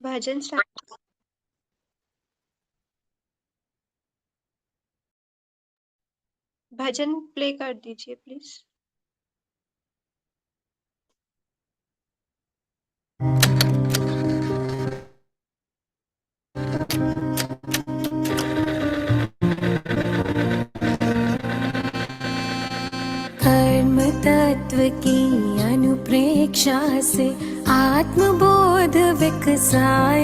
भजन start. भजन play कर दीजिए please. कर्म तत्व की अनुप्रेक्षा से आत्मबोध विकसाए,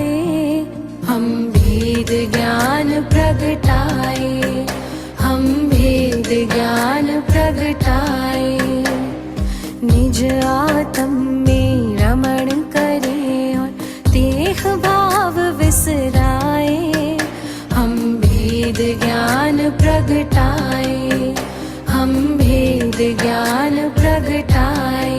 हम भेद ज्ञान प्रगटाए, हम भेद ज्ञान प्रगटाए। निज आत्म में रमण करें और देह भाव विसराए, हम भेद ज्ञान प्रगटाए, हम भेद ज्ञान प्रगटाए।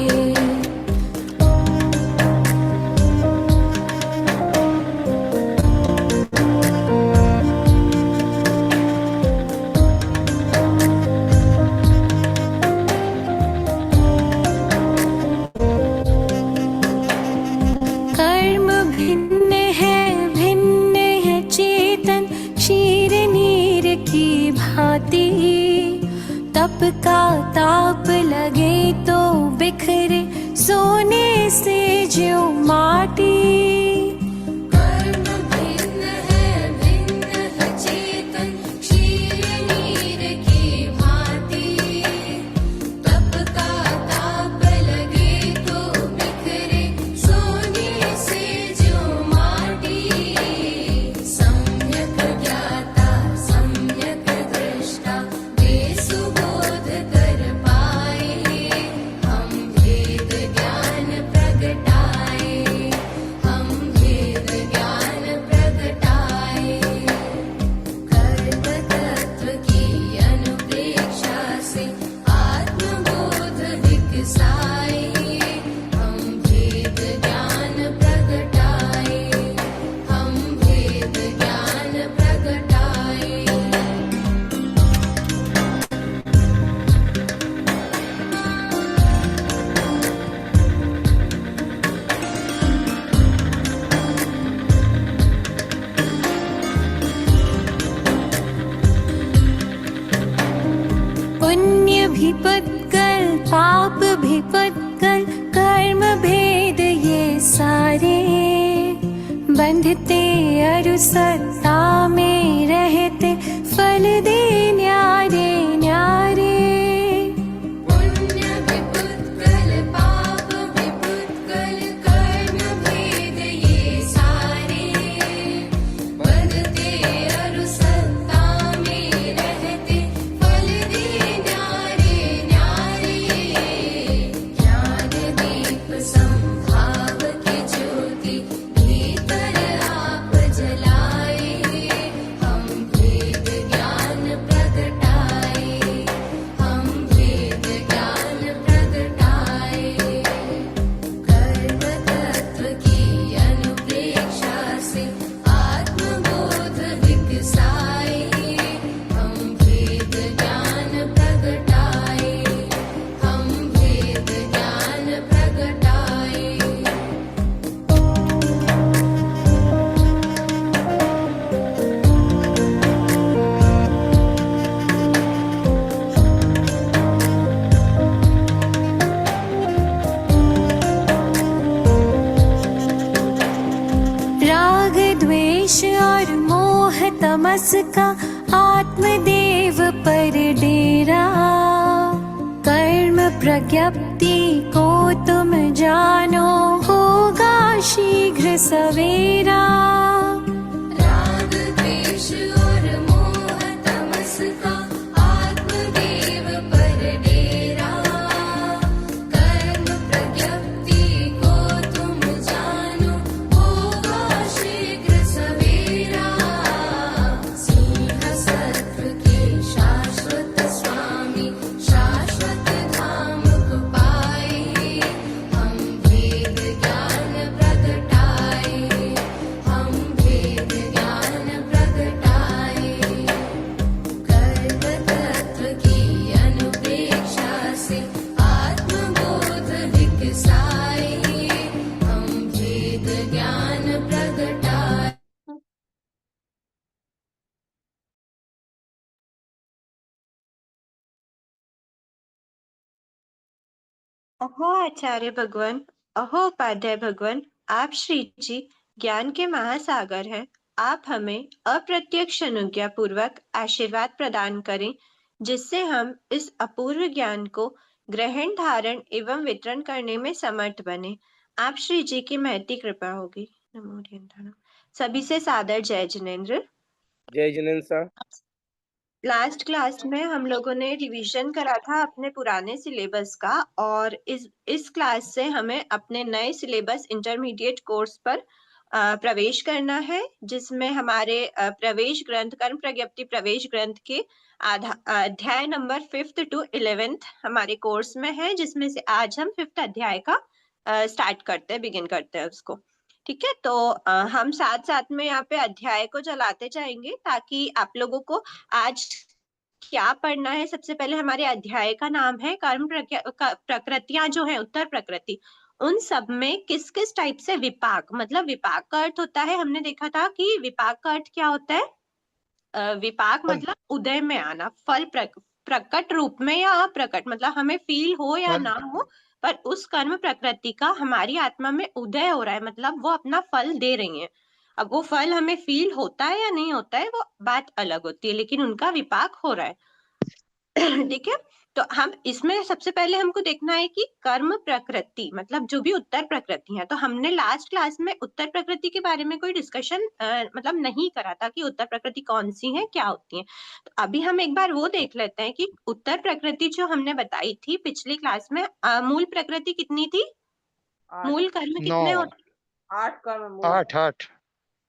कर्म भिन्न है चेतन क्षीर नीर की भांति। तप का ताप लगे तो बिखरे सोने से ज्यों माटी। कर्म भिन्न है चेतन क्षीर नीर की भांति। तप का ताप लगे तो बिखरे सोने से ज्यों माटी। सम्यक ज्ञाता सम्यक दृष्टा वे सुबोध कर पाए, हम भेद ज्ञान प्रगटाए, हम भेद ज्ञान प्रगटाए। कर्म तत्व की अनुप्रेक्षा से आत्मबोध विकसाए, हम भेद ज्ञान प्रगटाए, हम भेद ज्ञान प्रगटाए। पुण्य भी पत्कल पाप भी पत्कल कर्म भेद ये सारे। बंधते अरु सत्ता में रहते फल दे न्यारे न्यारे। पुण्य भी पत्कल पाप भी पत्कल कर्म भेद ये सारे। बंधते अरु सत्ता में रहते फल दे न्यारे न्यारे। ज्ञान दीप संभाव की ज्योति भीतर आप जलाए, हम भेद ज्ञान प्रगटाए, हम भेद ज्ञान प्रगटाए। कर्म तत्व की अनुप्रेक्षा से आत्मबोध विकसाए, हम भेद ज्ञान प्रगटाए, हम भेद ज्ञान प्रगटाए। राग द्वेष और मोह तमस का आत्मदेव पर डेरा। कर्म प्रज्ञप्ति को तुम जानो होगा शीघ्र सवेरा। राग द्वेष और मोह तमस का आत्मदेव पर डेरा। कर्म प्रज्ञप्ति को तुम जानो होगा शीघ्र सवेरा। सिंह सत्व के शाश्वत स्वामी शाश्वत धाम को पाए, हम भेद ज्ञान प्रगटाए, हम अहो आचार्य भगवान, अहो उपाध्याय भगवान, आप श्री जी ज्ञान के महासागर हैं। आप हमें अप्रत्यक्ष अनुज्ञा पूर्वक आशीर्वाद प्रदान करें, जिससे हम इस अपूर्व ज्ञान को ग्रहण, धारण एवं वितरण करने में समर्थ बने। आप श्री जी की महती कृपा होगी। नमो हरिहंतनम। सभी से सादर जय जिनेन्द्र। जय जिनेन्द्र सर। लास्ट क्लास में हम लोगों ने रिवीजन करा था अपने पुराने सिलेबस का, और इस क्लास से हमें अपने नए सिलेबस इंटरमीडिएट कोर्स पर प्रवेश करना है, जिसमें हमारे प्रवेश ग्रंथ, कर्म प्रज्ञप्ति प्रवेश ग्रंथ के अध्याय नंबर 5th to 11th हमारे कोर्स में है, जिसमें से आज हम 5th अध्याय का स्टार्ट करते हैं, बिगिन करते हैं उसको। ठीक है, तो हम साथ साथ में यहाँ पे अध्याय को चलाते जाएंगे, ताकि आप लोगों को आज क्या पढ़ना है। सबसे पहले हमारे अध्याय का नाम है कर्म प्रकृतियां जो है, उत्तर प्रकृति, उन सब में किस किस टाइप से विपाक, मतलब विपाक का अर्थ होता है, हमने देखा था कि विपाक का अर्थ क्या होता है। विपाक मतलब उदय में आना, फल प्रकट रूप में या अप्रकट, मतलब हमें फील हो या ना हो, पर उस कर्म प्रकृति का हमारी आत्मा में उदय हो रहा है, मतलब वो अपना फल दे रही है। अब वो फल हमें फील होता है या नहीं होता है वो बात अलग होती है, लेकिन उनका विपाक हो रहा है। ठीक है, तो हम इसमें सबसे पहले हमको देखना है कि कर्म प्रकृति मतलब जो भी उत्तर प्रकृति है। तो हमने लास्ट क्लास में उत्तर प्रकृति के बारे में कोई डिस्कशन मतलब नहीं करा था कि उत्तर प्रकृति कौन सी है, क्या होती है। तो अभी हम एक बार वो देख लेते हैं कि उत्तर प्रकृति जो हमने बताई थी पिछली क्लास में, मूल प्रकृति कितनी थी, मूल कर्म कितने होते हैं? 8 कर्म।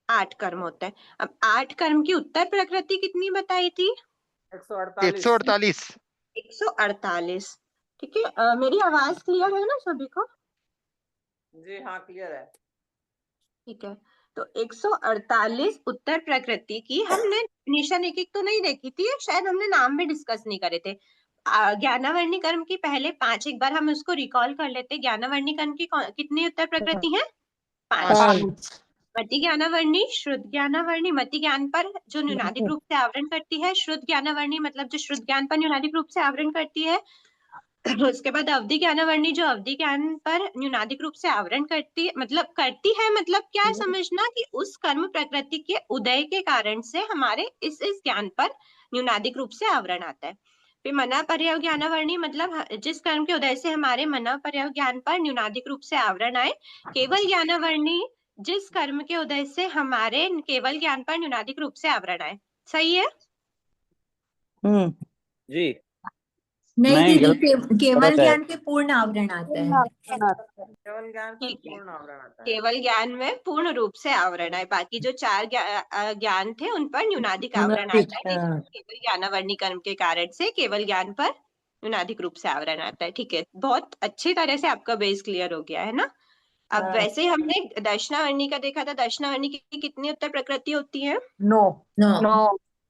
8 कर्म होते हैं। अब 8 कर्म की उत्तर प्रकृति कितनी बताई थी? 148। 148। ठीक है, मेरी आवाज क्लियर है ना सभी को? जी हाँ, क्लियर है। ठीक है, तो 148 उत्तर प्रकृति की हमने निशान एक एक तो नहीं देखी थी, शायद हमने नाम भी डिस्कस नहीं करे थे। ज्ञानावर्णी कर्म की पहले 5 एक बार हम उसको रिकॉल कर लेते। ज्ञानावर्णी कर्म की कितनी उत्तर प्रकृति है? 5। मति ज्ञानावर्णी, श्रुत ज्ञानावर्णी, मति ज्ञान पर जो न्यूनादिक रूप से आवरण करती है, श्रुत ज्ञानावर्णी मतलब जो श्रुत ज्ञान पर न्यूनादिक रूप से आवरण करती है। उसके बाद अवधि ज्ञानावर्णी जो अवधि ज्ञान पर न्यूनादिक रूप से आवरण करती है, मतलब क्या समझना कि उस कर्म प्रकृति के उदय के कारण से हमारे इस ज्ञान पर न्यूनादिक रूप से आवरण आता है। फिर मना पर्याय ज्ञानावर्णी मतलब जिस कर्म के उदय से हमारे मना पर्याय ज्ञान पर न्यूनादिक रूप से आवरण आए। केवल ज्ञानावर्णी जिस कर्म के उदय से हमारे केवल ज्ञान पर न्यूनादिक रूप से आवरण आए। सही है? जी नहीं दीदी, केवल ज्ञान के पूर्ण आवरण आता है। केवल ज्ञान पर पूर्ण आवरण आता है। केवल ज्ञान में पूर्ण रूप से आवरण है, बाकी जो 4 ज्ञान थे उन पर न्यूनादिक आवरण आता है, लेकिन केवल ज्ञानावर्णी कर्म के कारण से केवल ज्ञान पर न्यूनादिक रूप से आवरण आता है। ठीक है, बहुत अच्छी तरह से आपका बेस क्लियर हो गया है ना। अब वैसे हमने दर्शनावर्णी का देखा था। दर्शनावर्णी की कितनी उत्तर प्रकृति होती है?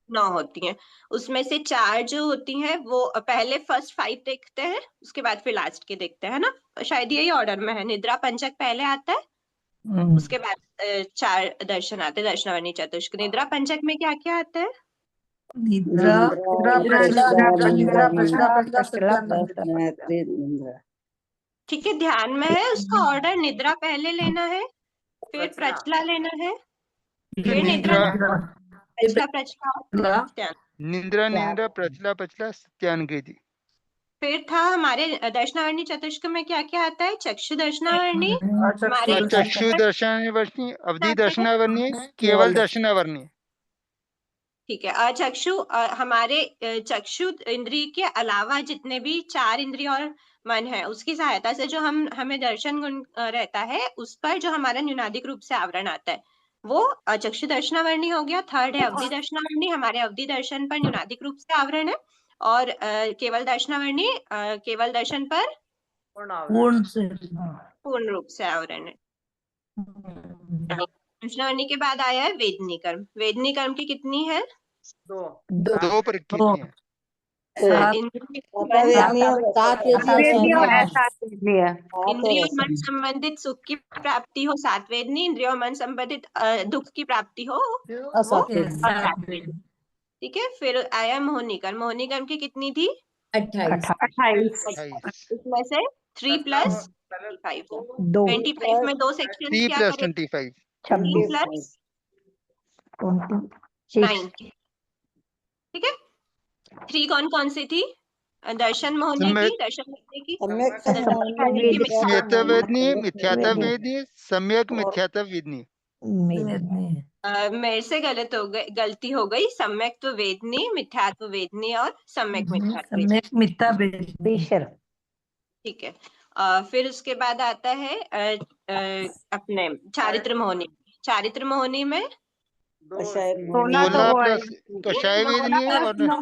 9 होती हैं। उसमें से 4 जो होती हैं वो पहले फर्स्ट 5 देखते हैं, उसके बाद फिर लास्ट के देखते हैं ना, शायद यही ऑर्डर में है। निद्रा पंचक पहले आता है, उसके बाद 4 दर्शन आते हैं, दर्शनावर्णी चतुष्क। निद्रा पंचक में क्या क्या आता है? ठीक है, ध्यान में है, उसका ऑर्डर निद्रा पहले लेना है, फिर प्रचला लेना है, फिर निद्रा प्रचला प्रचला निंद्रा प्रचला पचला सत्यान गई थी। फिर था हमारे दर्शनावर्णी चतुष्क में क्या क्या आता है? चक्षु दर्शनावर्णी, हमारे चक्षु दर्शनावर्णी, अवधि दर्शनावर्णी, केवल दर्शनावर्णी। ठीक है, अचक्षु हमारे चक्षु इंद्रिय के अलावा जितने भी 4 इंद्रिय और मन है, उसकी सहायता से जो हमें दर्शन गुण रहता है, उस पर जो हमारा न्यूनादिक रूप से आवरण आता है वो चक्षु दर्शनावर्णी हो गया। थर्ड है अवधि दर्शनावर्णी, हमारे अवधि दर्शन पर न्यूनादिक रूप से आवरण है। और केवल दर्शनावर्णी केवल दर्शन पर पूर्ण रूप से आवरण है। दर्शनावर्णी के बाद आया है वेदनी कर्म। वेदनी कर्म की कितनी है? 2 प्रकृति है। इंद्रिय मन संबंधित सुख की प्राप्ति हो 7 वेदनी, इंद्रिय मन संबंधित दुख की प्राप्ति हो वो 7 वेदनी। ठीक है, फिर आया मोहनी कर्म। मोहनी कर्म की कितनी थी? 28। इसमें से 3 प्लस पहले 25 2 25 में 2 सेक्शन 3 क्या प्लस करें? 25 3 26 प्लस 26 9, ठीक है। 3 कौन कौन सी थी? दर्शन मोहनी की, सम्यक दर्शन मोहनी की, सम्यक अनंतानी की, स्मितवेदनी मिथ्यात्व वेदनी वेदनी सम्यक मिथ्यात्व वेदनी। मेरे से गलत हो गई, गलती हो गई। सम्यक्त्व वेदनी, मिथ्यात्व वेदनी और सम्यक मिथ्यात्व वेदनी। बेशर ठीक है। फिर उसके बाद आता है अपने चारित्र मोहनी। चारित्र मोहनी में 16 प्लस कषाय वेदनी है और 9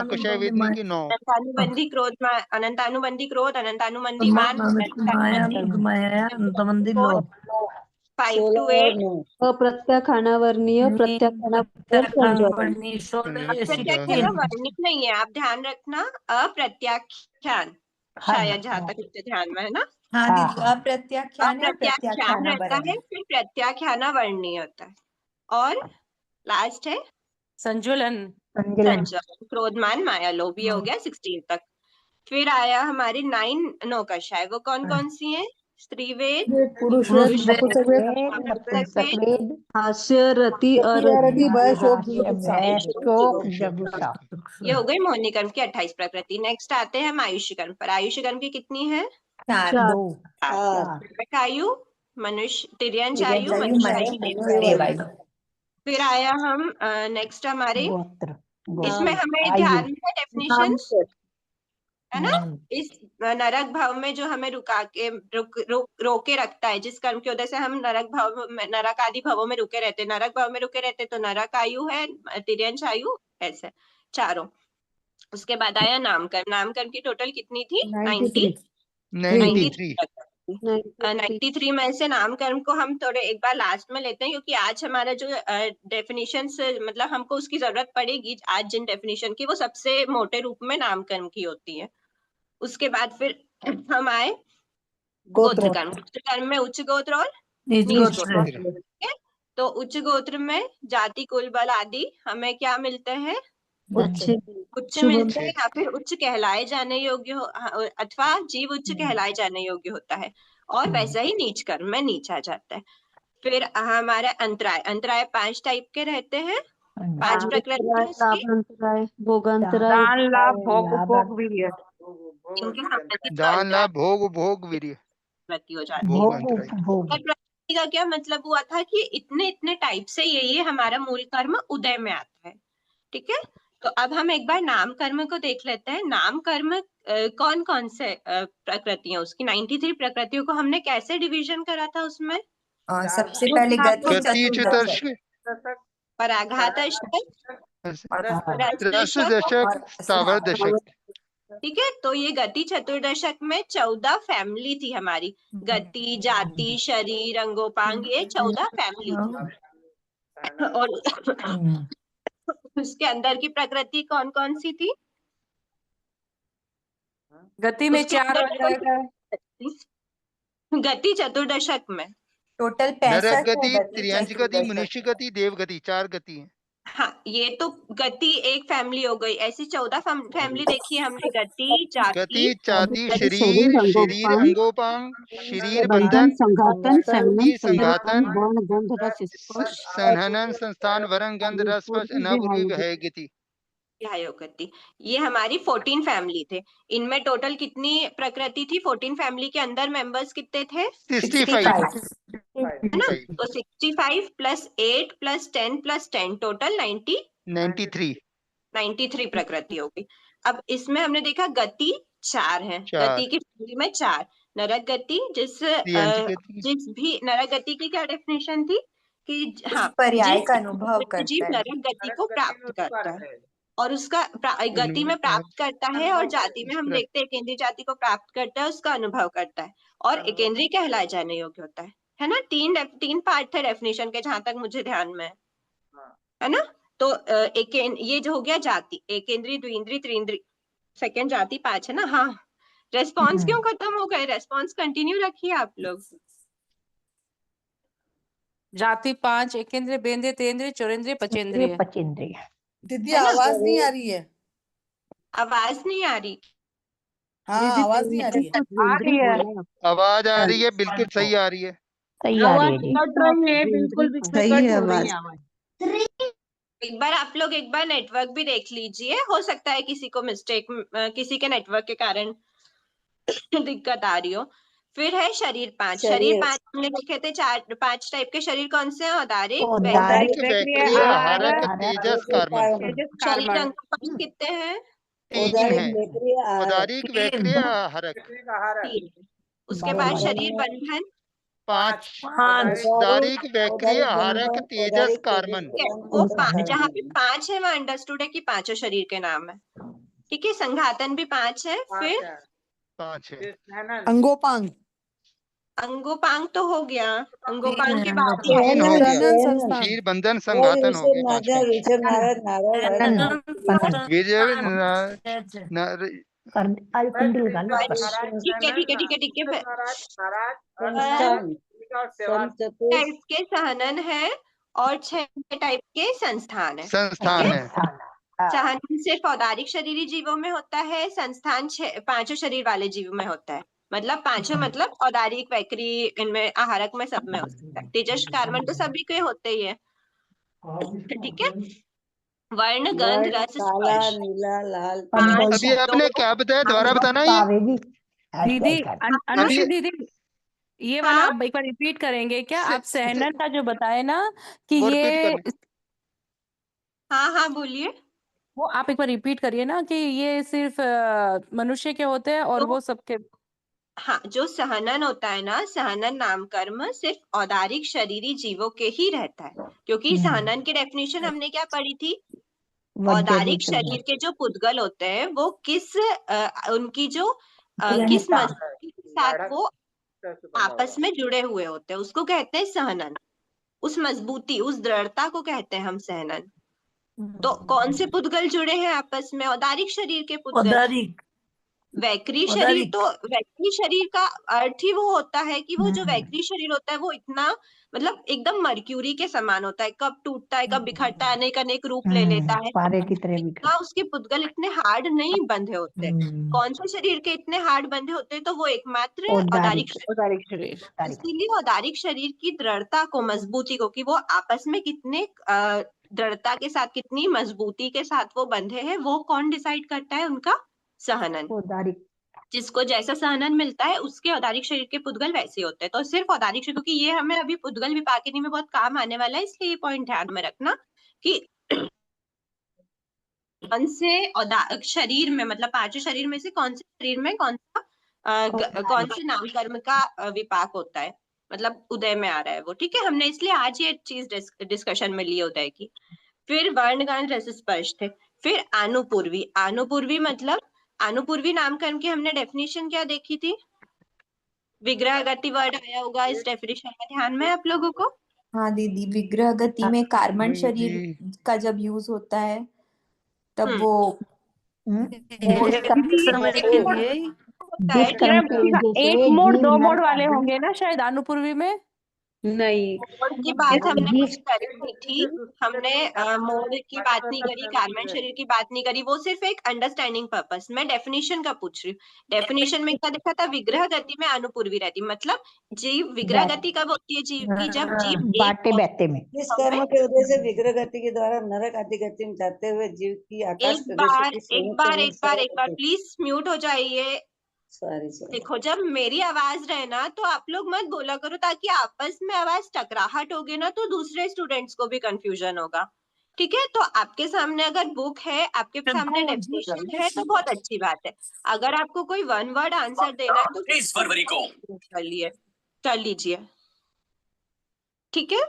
कषाय वेदनी की 9 अनंतानुबंधी क्रोध, अनंतानुबंधी क्रोध, अनंतानुबंधी मान, अनंतानुबंधी क्रोध, 5 to 8। अप्रत्याखानावर्णीय अप्रत्याख्यान वर्णित नहीं है, आप ध्यान रखना। अप्रत्याख्यान, शायद जहां तक मुझे ध्यान में है ना, हाँ दीदी, अप्रत्याख्यान है और अप्रत्याख्यान रहता है, प्रत्याख्यानावरण। फिर प्रत्याख्यानावर्णीय होता है। और लास्ट है संजुलन। संजलन संजम, क्रोधमान माया लोभ, ये हो गया 16 तक। फिर आया हमारी 9 नौकशाएं, वो कौन कौन सी हैं? स्त्रीवेद, पुरुषवेद, नपुंसकवेद, नपुंसकवेद हास्य, रति, अरति, शोक जगुसा। ये हो गई मोहिनी कर्म की 28 प्रकृति। नेक्स्ट आते हैं हम आयुष्य कर्म पर। आयुष्य कर्म की कितनी है? 4 4। आयु, मनुष्य, तिर्यंच आयु, तिर्यंच मनुष्य आयु, आयु, मनुष्य देवायु। फिर आया हम नेक्स्ट हमारे, गोत्र इसमें हमें आयु। ध्यान में डेफिनेशंस है ना। इस नरक भाव में जो हमें रुका के रोके रखता है, जिस कर्म की वजह से हम नरक भाव में, नरक आदि भावों में रुके रहते, नरक भाव में रुके रहते, तो नरक आयु है, तिर्यंच आयु, ऐसे चारों। उसके बाद आया नामकर्म। नामकर्म की टोटल कितनी थी? 93 93 में से नामकर्म को हम थोड़े एक बार लास्ट में लेते हैं, क्योंकि आज हमारा जो डेफिनेशन मतलब हमको उसकी जरूरत पड़ेगी। आज जिन डेफिनेशन की, वो सबसे मोटे रूप में नामकर्म की होती है। उसके बाद फिर हम आए गोत्र कर्म। गोत्र कर्म में उच्च गोत्र और नीच गोत्र, ठीक है। तो उच्च गोत्र में जाति, कुल, बल आदि हमें क्या मिलते हैं? उच्च मिलते हैं, या फिर उच्च कहलाए जाने योग्य अथवा जीव उच्च कहलाए जाने योग्य होता है। और वैसा ही नीच कर्म में नीच आ जाता है। फिर हमारे अंतराय, अंतराय 5 टाइप के रहते हैं, 5 प्रकृति, भोगांतराय, दान, लाभ, भोग, उपभोग, वीर्य। इनके संबंधित दान लाभ भोग भोग वीर्य प्रकृति हो जाती है। भोग भोग अंतराय। भोग प्रकृति का क्या मतलब हुआ था कि इतने इतने टाइप से ये हमारा मूल कर्म उदय में आता है, ठीक है। तो अब हम एक बार नाम कर्म को देख लेते हैं। नाम कर्म कौन कौन से प्रकृतियां, उसकी 93 प्रकृतियों को हमने कैसे डिवीजन करा था उसमें? सबसे पहले गति गति चतुर्दश, चतुर्दश पराघात रस दशक स्थावर दशक। ठीक है। तो ये गति चतुर्दशक में 14 फैमिली थी हमारी। गति, जाति, शरीर, अंगोपांग, ये 14 फैमिली थी। और उसके अंदर की प्रकृति कौन कौन सी थी? गति में उसके 4 हो अंदर जाएगा। गति चतुर्दशक में टोटल नरक 65 गति, है गति त्रियंच गति, चतुर्दशक। मनुष्य गति, देव गति, 4 गति है। हाँ, ये तो गति एक फैमिली हो गई। ऐसी 14 फैमिली देखी है हमने। गति, जाति, गति जाति शरीर, शरीर अंगोपांग, शरीर बंधन, संघातन, शक्ति संघातन, वर्ण, गंध, रस, स्पर्श, संहनन, संस्थान, वरण, गंध, रस, स्पर्श, अनापूर्वी वह गति। गति, ये हमारी 14 फैमिली थे। इनमें टोटल कितनी प्रकृति थी? 14 फैमिली के अंदर मेंबर्स कितने थे? 65 है ना। तो 65 प्लस 8 प्लस 10 प्लस 10 टोटल 93 प्रकृति होगी। अब इसमें हमने देखा गति 4 है। गति की फैमिली में 4। नरक गति, जिस भी नरक गति की क्या डेफिनेशन थी कि हाँ, पर्याय का अनुभव करता जीव है, नरक गति को प्राप्त करता है और उसका गति में प्राप्त करता है, और जाति में हम देखते हैं केंद्रीय जाति को प्राप्त करता है, उसका अनुभव करता है और एकेंद्रीय कहलाए जाने योग्य होता है ना। 3 पार्ट थे डेफिनेशन के, जहां तक मुझे ध्यान में है ना। तो ये जो हो गया जाति, एकेंद्रीय, द्विइंद्रिय, त्रिइंद्रिय, सेकंड जाति 5 है ना। हाँ, रेस्पॉन्स क्यों खत्म हो गए? रेस्पॉन्स कंटिन्यू रखिए आप लोग। जाति 5, एकेंद्रिय, बेंद्रिय, तेंद्रिय, चौरेंद्रिय, पचेंद्रिय। पचेंद्रिय। दीदी आवाज नहीं आ रही है। आवाज नहीं आ रही? हाँ आवाज नहीं आ रही है। आ रही है। आवाज आ रही है, बिल्कुल सही आ रही है। सही आ रही है जी। कट रही है, बिल्कुल बीच में कट हो रही है आवाज। एक बार आप लोग एक बार नेटवर्क भी देख लीजिए, हो सकता है किसी को मिस्टेक, किसी के नेटवर्क के कारण दिक्कत आ रही हो। फिर है शरीर पांच। शरीर पांच हमने देखे थे, 5 टाइप के शरीर कौन से हैं? औदारिक, औदारिक, वैक्रिय, हारक, हारक, तेजस, कार्बन। शरीर अंग पांच कितने हैं? 3 है। औदारिक, वैक्रिय, हारक। तीन। उसके बाद शरीर बंधन, 5। पांच। औदारिक, वैक्रिय, हारक, तेजस, कार्बन। वो जहाँ पे 5 है वहां अंडरस्टूड है कि पांचों शरीर के नाम है। ठीक है, संघातन भी 5 है। फिर 5 है। अंगोपांग। अंगोपांग तो हो गया, तीन अंगोपांग है के बाद अंगोपांग। 3 हो गया। सनन संस्थान। शीर, बंधन, संघातन हो गए 5 विजय आज कुंडी लगा लो ऊपर। ठीक है ठीक है ठीक है ठीक है। टाइप के सहनन है और 6 टाइप के संस्थान है। ठीक संस्थान है, है। सहनन सिर्फ औदारिक शरीरी जीवों में होता है, संस्थान 5 शरीर वाले जीवों में होता है। मतलब 5 मतलब औदारिक, वैक्री, इनमें आहारक में सब में हो सकता है। तेजस, कार्बन तो सभी के होते ही है। ठीक है, वर्ण, गंध, रस, स्पर्श। अभी आपने क्या बताया, दोबारा बताना ये। पावेगी। दीदी अभी अनुश्री दीदी, ये वाला हाँ आप एक बार रिपीट करेंगे क्या? आप से- सहनन का जो बताए ना कि वो रिपीट ये, करने। हाँ हाँ बोलिए। वो आप एक बार रिपीट करिए ना कि ये सिर्फ मनुष्य के होते हैं और तो वो सबके। हाँ, जो सहनन होता है ना, सहनन नाम कर्म सिर्फ औदारिक शरीरी जीवों के ही रहता है। क्योंकि सहनन की डेफिनेशन हमने क्या पढ़ी थी? औदारिक शरीर के जो पुद्गल होते हैं वो उनकी जो किस मजबूती के साथ वो आपस में जुड़े हुए होते हैं, उसको कहते हैं सहनन। उस मजबूती, उस दृढ़ता को कहते हैं हम सहनन। तो कौन से पुद्गल जुड़े हैं आपस में? औदारिक शरीर के पुद्गल। औदारिक। वैक्री शरीर, औदारिक। तो वैक्री शरीर का अर्थ ही वो होता है कि वो जो वैक्री शरीर होता है वो इतना, मतलब एकदम मर्क्यूरी के समान होता है, कब टूटता है, कब बिखरता है, अनेक अनेक रूप ले लेता है। पारे की तरह भी इतना उसके पुद्गल इतने हार्ड नहीं बंधे होते। कौन से शरीर के इतने हार्ड बंधे होते हैं? तो वो एकमात्र औदारिक शरीर। औदारिक शरीर। इसीलिए औदारिक शरीर की दृढ़ता को, मजबूती को, कि वो आपस में कितने दृढ़ता के साथ, कितनी मजबूती के साथ वो बंधे हैं, वो कौन डिसाइड करता है? उनका सहनन। औदारिक। जिसको जैसा सहनन मिलता है उसके औदारिक शरीर के पुद्गल वैसे होते हैं। तो सिर्फ औदारिक शरीर, क्योंकि ये हमें अभी पुद्गल विपाकिनी में बहुत काम आने वाला है, इसलिए ये पॉइंट ध्यान में रखना कि कौन से शरीर में, मतलब 5 शरीर में से कौन से शरीर में कौन सा कौन से नाम कर्म का विपाक होता है, मतलब उदय में आ रहा है वो। ठीक है, हमने इसलिए आज ये चीज डिस्कशन में ली उदय की। फिर वर्ण, गंध, रस, स्पर्श थे। फिर आनुपूर्वी। आनुपूर्वी मतलब, आनुपूर्वी नामकरण की हमने डेफिनेशन क्या देखी थी? विग्रह गति वर्ड आया होगा इस डेफिनेशन में, ध्यान में आप लोगों को? हाँ दीदी, विग्रह गति में कार्बन जी। शरीर का जब यूज होता है तब हम्म वो एक समय के लिए होता है, जिस ठीक कर्म है। के जैसे एक मोड, जीव 2 नर मोड वाले आदि होंगे ना शायद अनुपूर्वी में। नहीं, मोड की बात हमने कुछ जिस करी नहीं थी। हमने मोड की बात नहीं करी, कार्बन शरीर की बात नहीं करी, वो सिर्फ एक अंडरस्टैंडिंग पर्पस। मैं डेफिनेशन का पूछ रही हूँ। डेफिनेशन में क्या देखा था? विग्रह गति में अनुपूर्वी रहती, मतलब जीव, विग्रह गति कब होती है जीव की? जब जीव एक बाटे बैते में इस भाव कर्म में, के उदय से विग्रह गति के द्वारा नरक आदि गति में जाते हुए जीव की आकाश एक प्रदेशों बार की एक श्रेणी बार में एक बार एक बार प्लीज म्यूट हो जाइए। Sorry sorry. देखो, जब मेरी आवाज रहे ना तो आप लोग मत बोला करो, ताकि आपस में आवाज टकराहट होगी ना तो दूसरे स्टूडेंट्स को भी कंफ्यूजन होगा। ठीक है, तो आपके सामने अगर बुक है, आपके सामने डेफिनेशन है तो बहुत अच्छी बात है। अगर आपको कोई वन वर्ड आंसर देना है तो 30 फरवरी को कर लीजिए। ठीक है,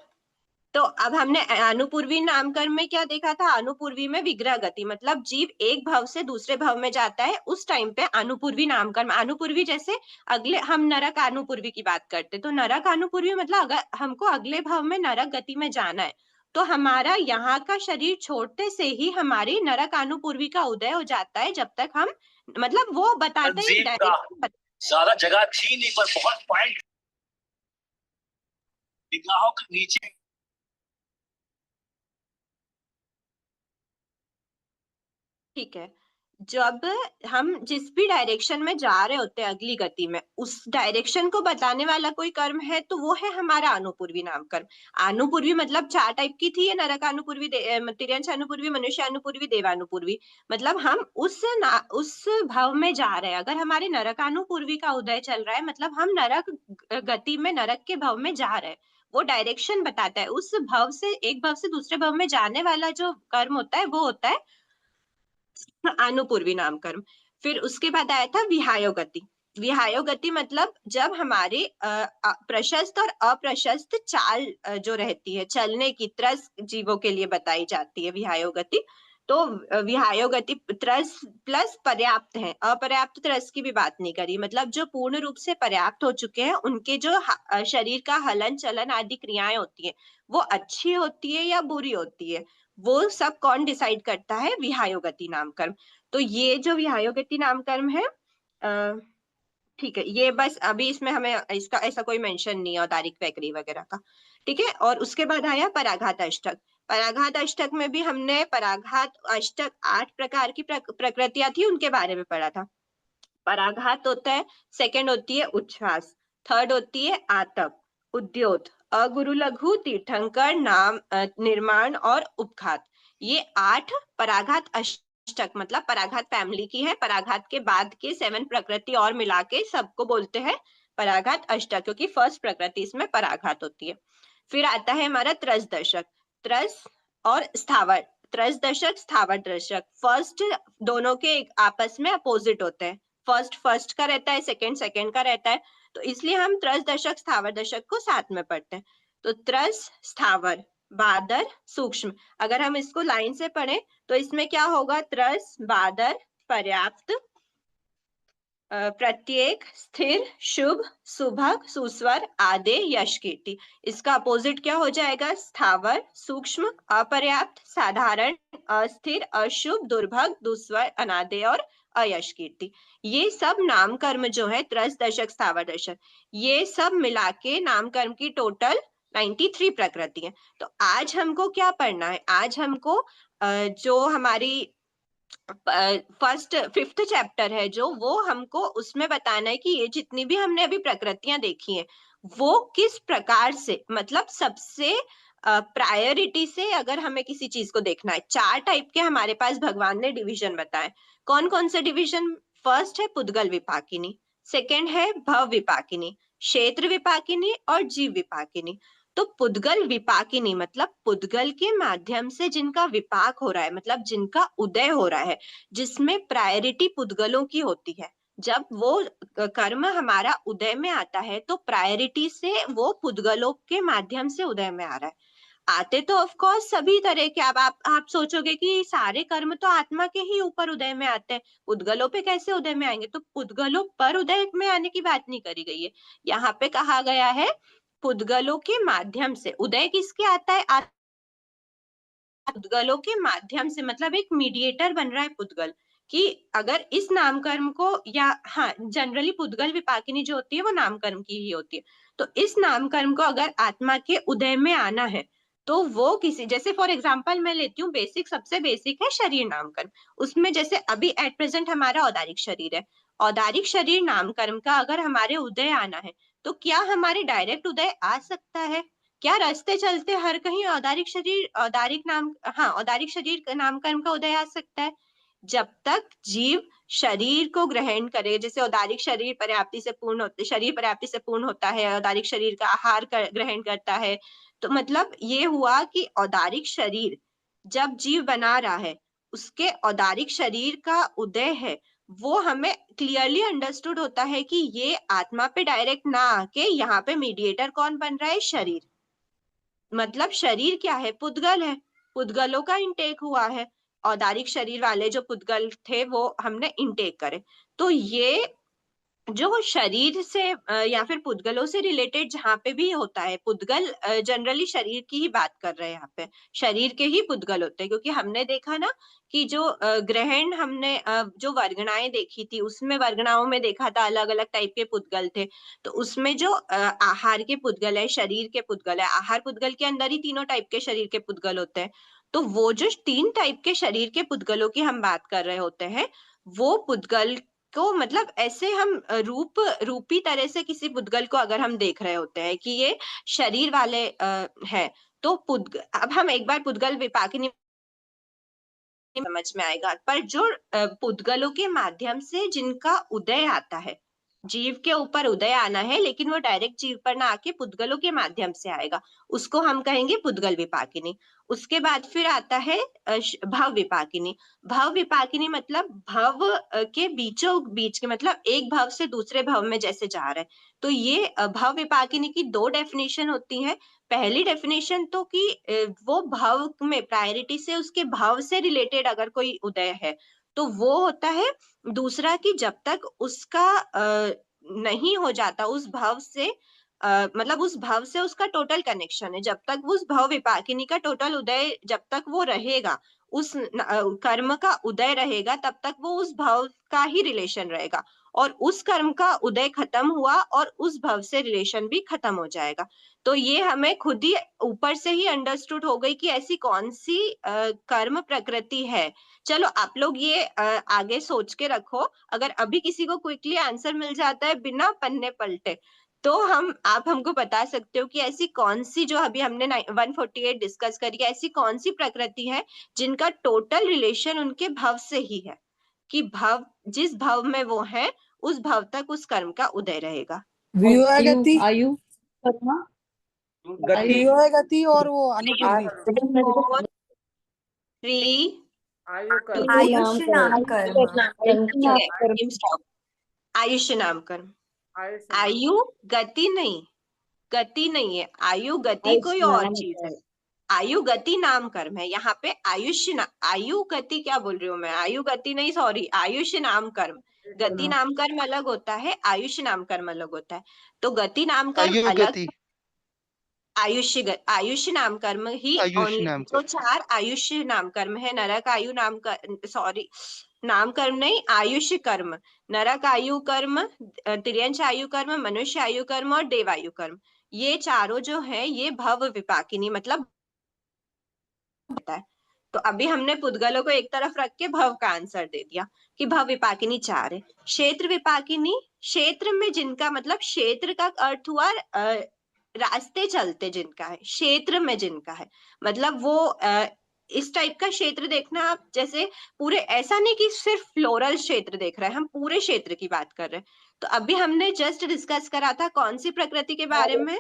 तो अब हमने अनुपूर्वी नामकरण में क्या देखा था? अनुपूर्वी में विग्रह गति, मतलब जीव एक भव से दूसरे भव में जाता है, उस टाइम पे अनुपूर्वी नामकरण। अनुपूर्वी जैसे अगले, हम नरक अनुपूर्वी की बात करते, तो नरक अनुपूर्वी मतलब अगर हमको अगले भव में नरक गति में जाना है तो हमारा यहाँ का शरीर छोड़ते से ही हमारी नरक अनुपूर्वी का उदय हो जाता है। जब तक हम, मतलब वो बताते हैं जीव का डायरेक्शन। ज्यादा जगह थी नहीं, पर बहुत पॉइंट निगाहों के नीचे। ठीक है, जब हम जिस भी डायरेक्शन में जा रहे होते हैं अगली गति में, उस डायरेक्शन को बताने वाला कोई कर्म है तो वो है हमारा अनुपूर्वी नाम कर्म। अनुपूर्वी मतलब 4 टाइप की थी, नरकानुपूर्वी, तिर्यंश अनुपूर्वी, मनुष्य अनुपूर्वी, देवानुपूर्वी। मतलब हम उस भाव में जा रहे हैं। अगर हमारे नरकानुपूर्वी का उदय चल रहा है मतलब हम नरक गति में, नरक के भाव में जा रहे हैं। वो डायरेक्शन बताता है। उस भाव से, एक भाव से दूसरे भाव में जाने वाला जो कर्म होता है वो होता है अनुपूर्वी नाम कर्म। फिर उसके बाद आया था विहायो गति। विहायो गति मतलब जब हमारे प्रशस्त और अप्रशस्त चाल जो रहती है, चलने की त्रस जीवों के लिए बताई जाती है विहायो गति। तो विहायो गति त्रस प्लस पर्याप्त है, अपर्याप्त त्रस की भी बात नहीं करी। मतलब जो पूर्ण रूप से पर्याप्त हो चुके हैं, उनके जो शरीर का हलन चलन आदि क्रियाएं होती है वो अच्छी होती है या बुरी होती है, वो सब कौन डिसाइड करता है? विहायो गति नाम कर्म। तो ये जो विहायो गति नाम कर्म है, ठीक है, ये बस अभी इसमें हमें इसका ऐसा कोई मेंशन नहीं है औदारिक वैखरी वगैरह का, ठीक है। और उसके बाद आया पराघात अष्टक। पराघात अष्टक में भी हमने पराघात अष्टक 8 प्रकार की प्रकृतियां थी, उनके बारे में पढ़ा था। पराघात होता है, सेकंड होती है उच्छ्वास, थर्ड होती है आतप, उद्योत, अगुरु लघु, तीर्थंकर, नाम निर्माण और उपघात। ये 8 पराघात अष्टक मतलब पराघात फैमिली की है। पराघात के बाद के 7 प्रकृति और मिला के सबको बोलते हैं पराघात अष्टक, क्योंकि फर्स्ट प्रकृति इसमें पराघात होती है। फिर आता है हमारा त्रस दशक। त्रस और स्थावर, त्रस दशक, स्थावर दशक, फर्स्ट दोनों के आपस में अपोजिट होते हैं। फर्स्ट फर्स्ट का रहता है, सेकंड सेकंड का रहता है, तो इसलिए हम त्रस दशक स्थावर दशक को साथ में पढ़ते हैं। तो त्रस, स्थावर, बादर, सूक्ष्म। अगर हम इसको लाइन से पढ़ें तो इसमें क्या होगा? त्रस, बादर, पर्याप्त, प्रत्येक, स्थिर, शुभ, सुभग, सुस्वर, आदे, यश, कीर्ति। इसका अपोजिट क्या हो जाएगा? स्थावर, सूक्ष्म, अपर्याप्त, साधारण, अस्थिर, अशुभ, दुर्भग, दुस्वर, अनादे और अयश, कीर्ति। ये सब नाम कर्म जो है त्रस दशक, स्थावर दशक, ये सब मिला के नाम कर्म की टोटल 93 प्रकृति है। तो आज हमको क्या पढ़ना है? आज हमको जो हमारी फर्स्ट 5th चैप्टर है जो, वो हमको उसमें बताना है कि ये जितनी भी हमने अभी प्रकृतियां देखी हैं वो किस प्रकार से, मतलब सबसे प्रायोरिटी से अगर हमें किसी चीज को देखना है। 4 टाइप के हमारे पास भगवान ने डिवीजन बताए। कौन कौन से डिवीजन? फर्स्ट है पुद्गल विपाकिनी, सेकंड है भव विपाकिनी, क्षेत्र विपाकिनी और जीव विपाकिनी। तो पुद्गल विपाकिनी मतलब पुद्गल के माध्यम से जिनका विपाक हो रहा है, मतलब जिनका उदय हो रहा है, जिसमें प्रायोरिटी पुद्गलों की होती है। जब वो कर्म हमारा उदय में आता है तो प्रायोरिटी से वो पुद्गलों के माध्यम से उदय में आ रहा है। आते तो ऑफ कोर्स सभी तरह के, अब आप सोचोगे कि सारे कर्म तो आत्मा के ही ऊपर उदय में आते हैं, पुद्गलों पे कैसे उदय में आएंगे? तो पुद्गलों पर उदय में आने की बात नहीं करी गई है। यहाँ पे कहा गया है पुद्गलों के माध्यम से। उदय किसके आता है? पुद्गलों के माध्यम से, मतलब एक मीडिएटर बन रहा है पुद्गल, कि अगर इस नामकर्म को, या हाँ जनरली पुद्गल विपाकिनी जो होती है वो नामकर्म की ही होती है, तो इस नामकर्म को अगर आत्मा के उदय में आना है तो वो किसी, जैसे फॉर एग्जांपल मैं लेती हूँ बेसिक, सबसे बेसिक है शरीर नामकर्म। उसमें जैसे अभी एट प्रेजेंट हमारा औदारिक शरीर है, औदारिक शरीर नामकर्म का अगर हमारे उदय आना है तो क्या हमारे डायरेक्ट उदय आ सकता है? क्या रास्ते चलते हर कहीं औदारिक शरीर, औदारिक नाम, हाँ औदारिक शरीर नामकर्म का उदय आ सकता है? जब तक जीव शरीर को ग्रहण करे, जैसे औदारिक शरीर पर्याप्ति से पूर्ण होता, शरीर पर्याप्ति से पूर्ण होता है, औदारिक शरीर का आहार ग्रहण करता है, तो मतलब ये हुआ कि औदारिक शरीर जब जीव बना रहा है, उसके औदारिक शरीर का उदय है, वो हमें क्लियरली अंडरस्टूड होता है कि ये आत्मा पे डायरेक्ट ना आके यहाँ पे मीडिएटर कौन बन रहा है? शरीर। मतलब शरीर क्या है? पुद्गल है, पुद्गलों का इंटेक हुआ है, औदारिक शरीर वाले जो पुद्गल थे वो हमने इंटेक करे। तो ये जो शरीर से या फिर पुद्गलों से रिलेटेड जहाँ पे भी होता है, पुद्गल जनरली शरीर की ही बात कर रहे हैं यहाँ पे, शरीर के ही पुद्गल होते हैं। क्योंकि हमने देखा ना कि जो ग्रहण, हमने जो वर्गणाएं देखी थी उसमें, वर्गणाओं में देखा था अलग अलग टाइप के पुद्गल थे। तो उसमें जो आहार के पुद्गल है, शरीर के पुद्गल है, आहार पुद्गल के अंदर ही तीनों टाइप के शरीर के पुद्गल होते हैं। तो वो जो 3 टाइप के शरीर के पुद्गलों की हम बात कर रहे होते हैं, वो पुद्गल को मतलब ऐसे हम रूपी तरह से किसी पुद्गल को अगर हम देख रहे होते हैं कि ये शरीर वाले है, तो अब हम एक बार पुद्गल विपाकिनी समझ में आएगा। पर जो पुद्गलों के माध्यम से जिनका उदय आता है, जीव के ऊपर उदय आना है, लेकिन वो डायरेक्ट जीव पर ना आके पुद्गलों के माध्यम से आएगा, उसको हम कहेंगे पुद्गल विपाकिनी। उसके बाद फिर आता है भव विपाकिनी। भव विपाकिनी मतलब भव के बीचों बीच के, मतलब एक भव से दूसरे भव में जैसे जा रहे हैं। तो ये भव विपाकिनी की 2 डेफिनेशन होती है। पहली डेफिनेशन तो कि वो भव में प्रायोरिटी से उसके भाव से रिलेटेड अगर कोई उदय है तो वो होता है। दूसरा कि जब तक उसका नहीं हो जाता उस भाव से, मतलब उस भाव से उसका टोटल कनेक्शन है, जब तक उस भाव विपाकिनी का टोटल उदय जब तक वो रहेगा, उस कर्म का उदय रहेगा, तब तक वो उस भाव का ही रिलेशन रहेगा, और उस कर्म का उदय खत्म हुआ और उस भाव से रिलेशन भी खत्म हो जाएगा। तो ये हमें खुद ही ऊपर से ही अंडरस्टूड हो गई कि ऐसी कौन सी कर्म प्रकृति है। चलो आप लोग ये आगे सोच के रखो, अगर अभी किसी को क्विकली आंसर मिल जाता है बिना पन्ने पलटे, तो आप हमको बता सकते हो कि ऐसी कौन सी, जो अभी हमने 148 डिस्कस करी है, ऐसी कौन सी प्रकृति है जिनका टोटल रिलेशन उनके भाव से ही है, कि भाव जिस भाव में वो है उस भाव तक उस कर्म का उदय रहेगा। व्यूह गति, आयु गति व्यूह गति और वो अनुपूर्वी। 4 3 आयु कर्म 2 आयुष्य नाम कर्म। आयुष्य नाम कर्म। आयुष आयु गति नहीं, गति नहीं है, आयु गति कोई और चीज है। आयु गति नाम कर्म है, यहाँ पे आयु गति क्या बोल रही हूँ मैं, आयु गति नहीं, सॉरी, आयुष्य नाम कर्म। गति नाम कर्म अलग होता है, आयुष्य नाम कर्म अलग होता है। तो गति नाम कर्म आयु अलग, गति, आयुष्य नाम कर्म ही आयुष only, नाम जो कर्म। 4 आयुष्य नाम कर्म है, नरक आयु नाम कर्म, सॉरी नाम कर्म नहीं, आयुष्य कर्म, नरक आयु कर्म, तिर्यंच आयु कर्म, मनुष्य आयु कर्म और देवायु कर्म, ये चारों जो है ये भव विपाकिनी मतलब होता है। तो अभी हमने पुद्गलों को एक तरफ रख के भव का आंसर दे दिया कि भव विपाकिनी 4 है। क्षेत्र विपाकिनी, क्षेत्र में जिनका मतलब, क्षेत्र का अर्थ हुआ रास्ते चलते जिनका है, क्षेत्र में जिनका है, मतलब वो इस टाइप का क्षेत्र देखना आप, जैसे पूरे, ऐसा नहीं कि सिर्फ फ्लोरल क्षेत्र देख रहे हैं, हम पूरे क्षेत्र की बात कर रहे हैं। तो अभी हमने जस्ट डिस्कस करा था कौन सी प्रकृति के बारे में,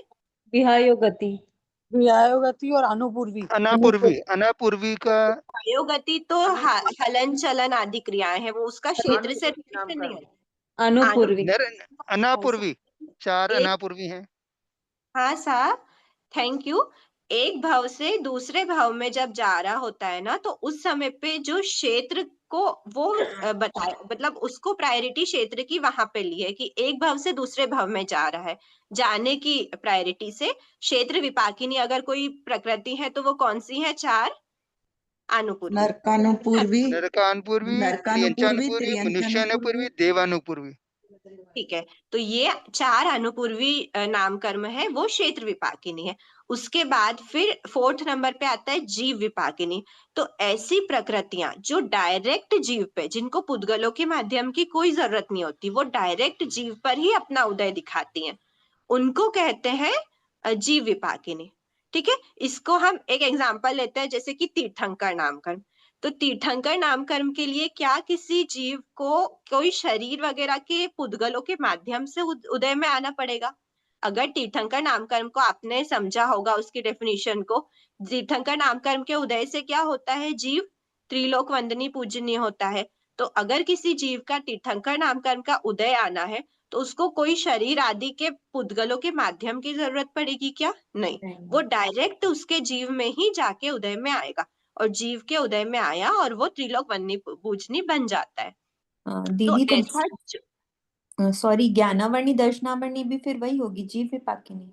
विहायो गति। व्यायो गति और अनुपूर्वी। अनापूर्वी, अनापूर्वी का गति तो हलन चलन आदि क्रियाएं हैं, वो उसका क्षेत्र से रिलेशन नहीं है। अनुपूर्वी। अनापूर्वी, 4 एक, अनापूर्वी हैं। हाँ साहब, थैंक यू। एक भाव से दूसरे भाव में जब जा रहा होता है ना, तो उस समय पे जो क्षेत्र को वो बताया, मतलब उसको प्रायोरिटी क्षेत्र की वहां पे ली है कि एक भाव से दूसरे भाव में जा रहा है, जाने की प्रायोरिटी से क्षेत्र विपाकिनी अगर कोई प्रकृति है तो वो कौन सी है, 4 अनुपूर्वी, नरकानुपूर्वी, नरकानुपूर्वी, त्रियंचानुपूर्वी, मनुष्यानुपूर्वी, देवानुपूर्वी। ठीक है। तो ये 4 अनुपूर्वी नाम कर्म है, वो क्षेत्र विपाकिनी है। उसके बाद फिर 4th नंबर पे आता है जीव विपाकिनी। तो ऐसी प्रकृतियां जो डायरेक्ट जीव पे, जिनको पुद्गलों के माध्यम की कोई जरूरत नहीं होती, वो डायरेक्ट जीव पर ही अपना उदय दिखाती हैं, उनको कहते हैं जीव विपाकिनी। ठीक है, इसको हम एक एग्जांपल लेते हैं, जैसे कि तीर्थंकर नाम कर्म। तो तीर्थंकर नाम कर्म के लिए क्या किसी जीव को कोई शरीर वगैरह के पुद्गलों के माध्यम से उदय में आना पड़ेगा? अगर तीर्थंकर नाम कर्म को आपने समझा होगा, उसकी डेफिनेशन को, तीर्थंकर नाम कर्म के उदय से क्या होता है, जीव त्रिलोक वंदनीय पूजनीय होता है। तो अगर किसी जीव का तीर्थंकर नाम कर्म का उदय आना है तो उसको कोई शरीर आदि के पुद्गलों के माध्यम की जरूरत पड़ेगी क्या? नहीं, वो डायरेक्ट उसके जीव में ही जाके उदय में आएगा, और जीव के उदय में आया और वो त्रिलोक वन्नी पूजनी बन जाता है। दीदी तो ऐसा, सॉरी, ज्ञानावर्णी दर्शनावर्णी भी फिर वही होगी, जीव विपाकिनी।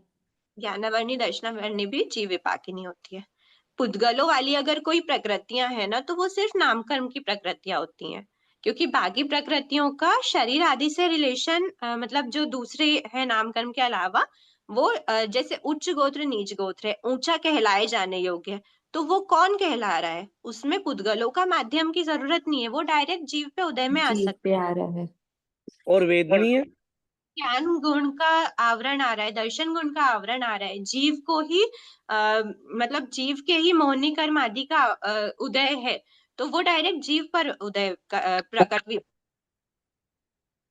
ज्ञानावर्णी दर्शनावर्णी भी जीव विपाकिनी होती है। पुद्गलों वाली अगर कोई प्रकृतियां है ना, तो वो सिर्फ नामकर्म की प्रकृतियां होती हैं, क्योंकि बाकी प्रकृतियों का शरीर आदि से रिलेशन, मतलब जो दूसरे है नामकर्म के अलावा, वो जैसे उच्च गोत्र नीच गोत्र है, ऊंचा कहलाए जाने योग्य है, तो वो कौन कहला रहा है? उसमें पुद्गलों का माध्यम की जरूरत नहीं है, वो डायरेक्ट जीव पे उदय में आ जीव सकता पे आ रहा है। और वेदनीय है। ज्ञान गुण का आवरण आ रहा है, दर्शन गुण का आवरण आ रहा है, जीव को ही मतलब जीव के ही मोहिनी कर्म आदि का उदय है, तो वो डायरेक्ट जीव पर उदय प्रकट।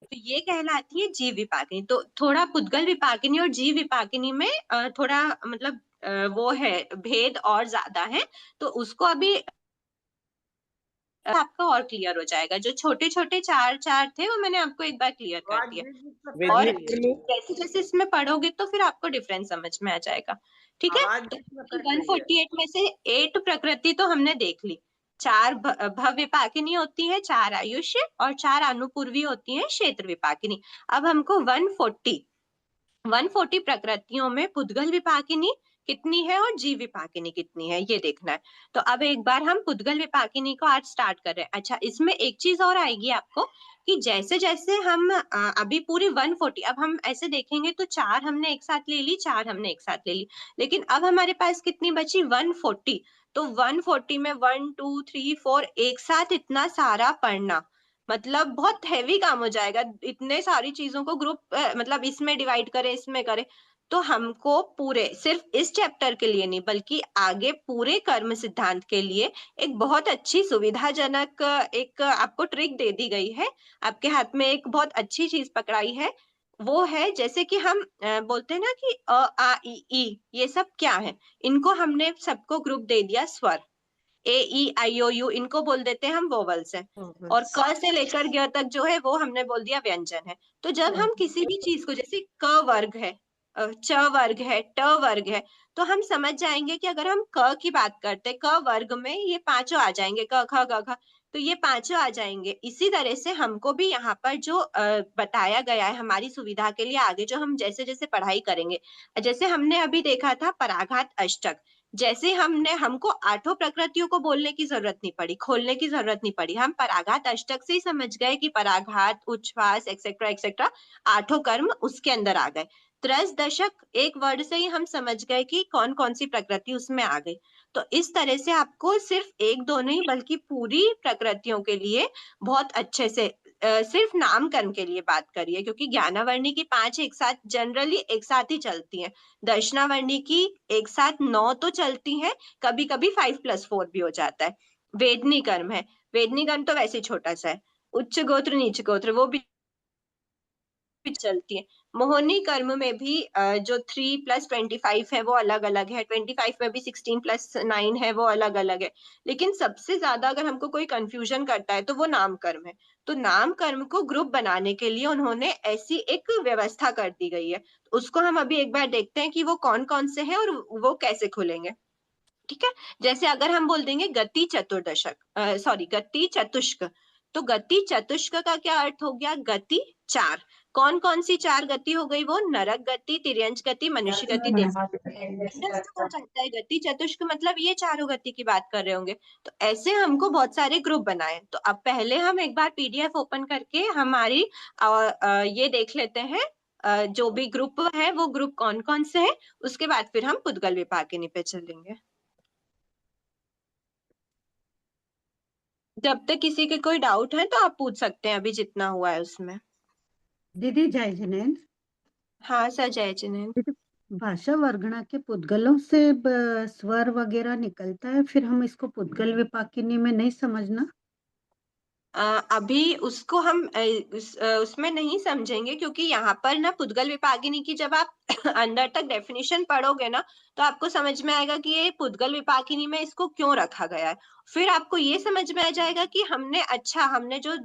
तो ये कहलाती है जीव विपाकिनी। तो थोड़ा पुद्गल विपाकिनी और जीव विपाकिनी में थोड़ा मतलब वो है, भेद और ज्यादा है, तो उसको अभी आपका और क्लियर हो जाएगा। जो छोटे छोटे चार चार थे वो मैंने आपको एक बार क्लियर कर दिया, और जैसे जैसे इसमें पढ़ोगे तो फिर आपको डिफरेंस समझ में आ जाएगा। ठीक है, तो 148 में से 8 प्रकृति तो हमने देख ली। 4 भव विपाकिनी होती है, 4 आयुष्य, और 4 अनुपूर्वी होती है क्षेत्र विपाकिनी। अब हमको 140 प्रकृतियों में पुद्गल विपाकिनी कितनी है और जीव विपाकिनी कितनी है ये देखना है। तो अब एक बार हम पुद्गल विपाकिनी को आज स्टार्ट कर रहे हैं। अच्छा, इसमें एक चीज और आएगी आपको कि जैसे जैसे हम अभी पूरी 140, अब हम ऐसे देखेंगे तो 4 हमने एक साथ ले ली, 4 हमने एक साथ ले ली, लेकिन अब हमारे पास कितनी बची? 140। तो 140 में 1 2 3 4 एक साथ इतना सारा पढ़ना मतलब बहुत हैवी काम हो जाएगा। इतने सारी चीजों को ग्रुप मतलब इसमें डिवाइड करें, इसमें करें, तो हमको पूरे सिर्फ इस चैप्टर के लिए नहीं बल्कि आगे पूरे कर्म सिद्धांत के लिए एक बहुत अच्छी सुविधाजनक एक आपको ट्रिक दे दी गई है। आपके हाथ में एक बहुत अच्छी चीज पकड़ाई है, वो है जैसे कि हम बोलते हैं ना कि अ आ इ ई ये सब क्या है, इनको हमने सबको ग्रुप दे दिया स्वर। ए ई आई ओ यू इनको बोल देते हैं हम वोवल्स है, और क से लेकर ग तक जो है वो हमने बोल दिया व्यंजन है। तो जब हम किसी भी चीज को, जैसे क वर्ग है, च वर्ग है, ट वर्ग है, तो हम समझ जाएंगे कि अगर हम क की बात करते, क वर्ग में ये पांचों आ जाएंगे, क ख ग घ, तो ये पांचों आ जाएंगे। इसी तरह से हमको भी यहाँ पर जो बताया गया है हमारी सुविधा के लिए, आगे जो हम जैसे जैसे पढ़ाई करेंगे, जैसे हमने अभी देखा था पराघात अष्टक, जैसे हमको 8 प्रकृतियों को बोलने की जरूरत नहीं पड़ी, खोलने की जरूरत नहीं पड़ी, हम पराघात अष्टक से ही समझ गए कि पराघात, उच्छ्वास एक्सेट्रा एक्सेट्रा 8 कर्म उसके अंदर आ गए। त्रस दशक एक वर्ड से ही हम समझ गए कि कौन कौन सी प्रकृति उसमें आ गई। तो इस तरह से आपको सिर्फ एक दो नहीं बल्कि पूरी प्रकृतियों के लिए बहुत अच्छे से सिर्फ नामकरण के लिए बात करिए, क्योंकि ज्ञानावर्णी की 5 एक साथ जनरली एक साथ ही चलती हैं, दर्शनावर्णी की एक साथ 9 तो चलती हैं, कभी कभी 5+4 भी हो जाता है। वेदनी कर्म है, वेदनी कर्म तो वैसे छोटा सा है, उच्च गोत्र नीच गोत्र वो भी चलती है। मोहनी कर्म में भी जो 3+25 है वो अलग अलग है, 25 में भी 16+9 है वो अलग अलग है, लेकिन सबसे ज्यादा अगर हमको कोई कंफ्यूजन करता है तो वो नाम कर्म है। तो नाम कर्म को ग्रुप बनाने के लिए उन्होंने ऐसी एक व्यवस्था कर दी गई है, उसको हम अभी एक बार देखते हैं कि वो कौन कौन से हैं और वो कैसे खुलेंगे। ठीक है, जैसे अगर हम बोल देंगे गति चतुर्दशक, सॉरी गति चतुष्क, तो गति चतुष्क का क्या अर्थ हो गया? गति 4। कौन कौन सी 4 गति हो गई? वो नरक गति, तिर्यंच गति, मनुष्य गति, देव हो सकता है। गति चतुष्क मतलब ये चारों गति की बात कर रहे होंगे। तो ऐसे हमको बहुत सारे ग्रुप बनाए। तो अब पहले हम एक बार पीडीएफ ओपन करके हमारी ये देख लेते हैं जो भी ग्रुप है वो ग्रुप कौन कौन से है, उसके बाद फिर हम पुद्गल विपाकिनी पे चलेंगे। जब तक किसी के कोई डाउट है तो आप पूछ सकते हैं अभी जितना हुआ है उसमें। दीदी जय जिनेन्द्र। हाँ सर, जय जिनेन्द्र। भाषा वर्गणा के पुद्गलों से स्वर वगैरह निकलता है, फिर हम इसको पुद्गल विपाकिनी में नहीं समझना? अभी उसको हम उसमें नहीं समझेंगे, क्योंकि यहाँ पर ना पुद्गल विपाकिनी की जब आप अंदर तक डेफिनेशन पढ़ोगे ना तो आपको समझ में आएगा कि ये पुद्गल विपाकिनी में इसको क्यों रखा गया है। फिर आपको ये समझ में आ जाएगा कि हमने जो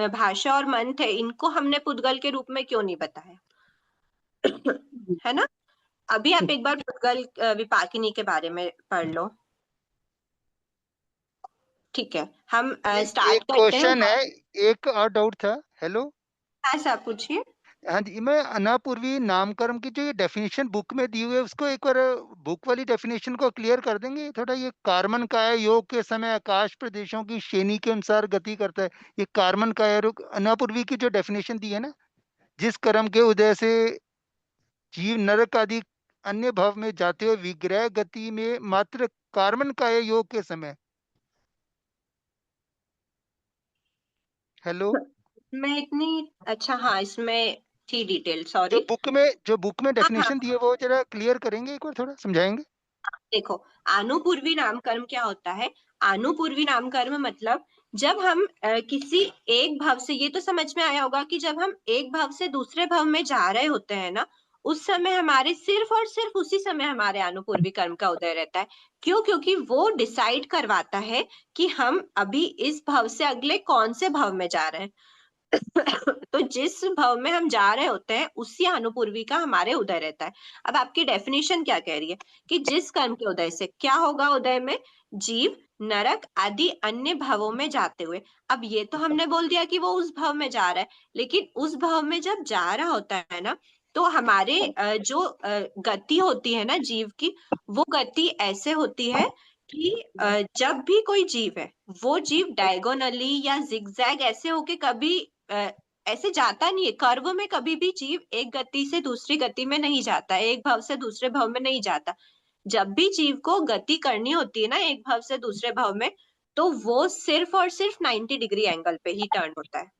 भाषा और मंत्र है इनको हमने पुद्गल के रूप में क्यों नहीं बताया है ना। अभी आप एक बार पुद्गल विपाकिनी के बारे में पढ़ लो। ठीक है, हम स्टार्ट करते हैं। क्वेश्चन है, एक और डाउट था। हेलो, हाँ सर पूछिए। हाँ जी, मैं अनापूर्वी नामकरण की जो ये डेफिनेशन बुक में दी हुई है उसको एक बार बुक वाली डेफिनेशन को क्लियर कर देंगे थोड़ा? ये कार्बन का है, योग के समय आकाश प्रदेशों की श्रेणी के अनुसार गति करता है, ये कार्बन का है। अनापूर्वी की जो डेफिनेशन दी है ना, जिस कर्म के उदय से जीव नरक आदि अन्य भाव में जाते हुए विग्रह गति में मात्र कार्बन का योग के समय। हेलो, मैं इतनी अच्छा, हाँ इसमें थी डिटेल, सॉरी। जो बुक में डेफिनेशन दी है वो जरा क्लियर करेंगे, एक बार थोड़ा समझाएंगे? देखो, आनुपूर्वी नामकर्म क्या होता है? आनुपूर्वी नामकर्म मतलब जब हम किसी एक भाव से, ये तो समझ में आया होगा कि जब हम एक भाव से दूसरे भाव में जा रहे होते हैं ना, उस समय हमारे सिर्फ और सिर्फ उसी समय हमारे आनुपूर्वी कर्म का उदय रहता है। क्यों? क्योंकि वो डिसाइड करवाता है कि हम अभी इस भाव से अगले कौन से भाव में जा रहे हैं। तो जिस भाव में हम जा रहे होते हैं उसी अनुपूर्वी का हमारे उदय रहता है। अब आपकी डेफिनेशन क्या कह रही है कि जिस कर्म के उदय से क्या होगा? उदय में जीव नरक आदि अन्य भावों में जाते हुए। अब ये तो हमने बोल दिया कि वो उस भाव में जा रहा है, लेकिन उस भाव में जब जा रहा होता है ना, तो हमारे जो गति होती है ना जीव की, वो गति ऐसे होती है कि जब भी कोई जीव है, वो जीव डायगोनली या जिगजैग ऐसे होके कभी ऐसे जाता नहीं है। कर्व में कभी भी जीव एक गति से दूसरी गति में नहीं जाता, एक भाव से दूसरे भाव में नहीं जाता। जब भी जीव को गति करनी होती है ना एक भाव से दूसरे भाव में, तो वो सिर्फ और सिर्फ 90 डिग्री एंगल पे ही टर्न होता है।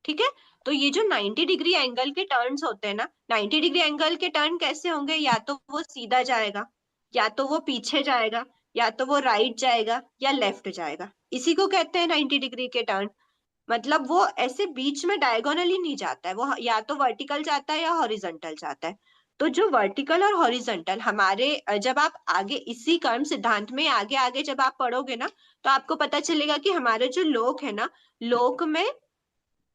ठीक है? तो ये जो 90 डिग्री एंगल के टर्न्स होते हैं ना, 90 डिग्री एंगल के टर्न कैसे होंगे? या तो वो सीधा जाएगा, या तो वो पीछे जाएगा, या तो वो राइट जाएगा, या लेफ्ट जाएगा। इसी को कहते हैं 90 डिग्री के टर्न। मतलब वो ऐसे बीच में डायगोनली नहीं जाता है, वो या तो वर्टिकल जाता है या हॉरिजॉन्टल जाता है। तो जो वर्टिकल और हॉरिजॉन्टल हमारे जब आप आगे इसी कर्म सिद्धांत में आगे आगे जब आप पढ़ोगे ना, तो आपको पता चलेगा कि हमारे जो लोक है ना, लोक में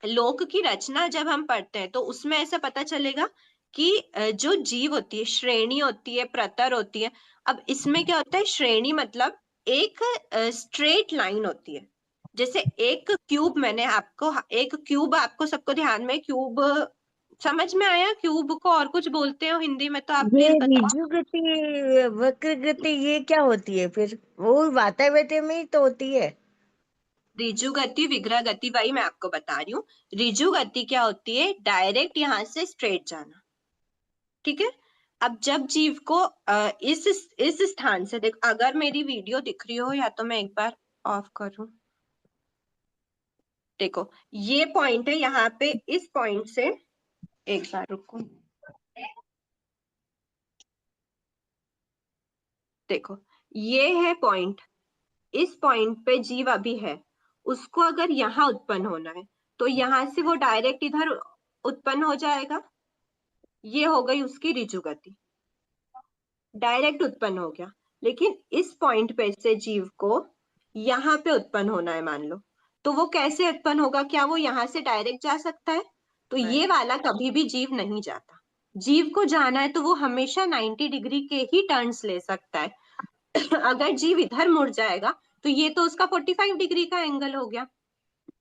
लोक की रचना जब हम पढ़ते हैं तो उसमें ऐसा पता चलेगा कि जो जीव होती है, श्रेणी होती है, प्रतर होती है। अब इसमें क्या होता है? श्रेणी मतलब एक स्ट्रेट लाइन होती है। जैसे एक क्यूब, एक क्यूब आपको सबको ध्यान में क्यूब समझ में आया? क्यूब को और कुछ बोलते हो हिंदी में तो आप ये प्लीज बताओ। रिजु गति वक्र गति ये क्या होती है फिर? वो वातावरण में ही तो होती है। रिजु गति, विग्रह गति, वही मैं आपको बता रही हूँ। रिजु गति क्या होती है? डायरेक्ट यहाँ से स्ट्रेट जाना। ठीक है? अब जब जीव को इस स्थान से, देखो अगर मेरी वीडियो दिख रही हो, या तो मैं एक बार ऑफ करूं। देखो ये पॉइंट है यहाँ पे, इस पॉइंट से, एक बार रुको, देखो ये है पॉइंट। इस पॉइंट पे जीव अभी है, उसको अगर यहाँ उत्पन्न होना है तो यहाँ से वो डायरेक्ट इधर उत्पन्न हो जाएगा। ये हो गई उसकी रिजु गति, डायरेक्ट उत्पन्न हो गया। लेकिन इस पॉइंट पे से जीव को यहाँ पे उत्पन्न होना है मान लो, तो वो कैसे उत्पन्न होगा? क्या वो यहाँ से डायरेक्ट जा सकता है? तो ये वाला कभी भी जीव नहीं जाता। जीव को जाना है तो वो हमेशा 90 डिग्री के ही टर्न्स ले सकता है। अगर जीव इधर मुड़ जाएगा तो ये तो उसका 45 डिग्री का एंगल हो गया,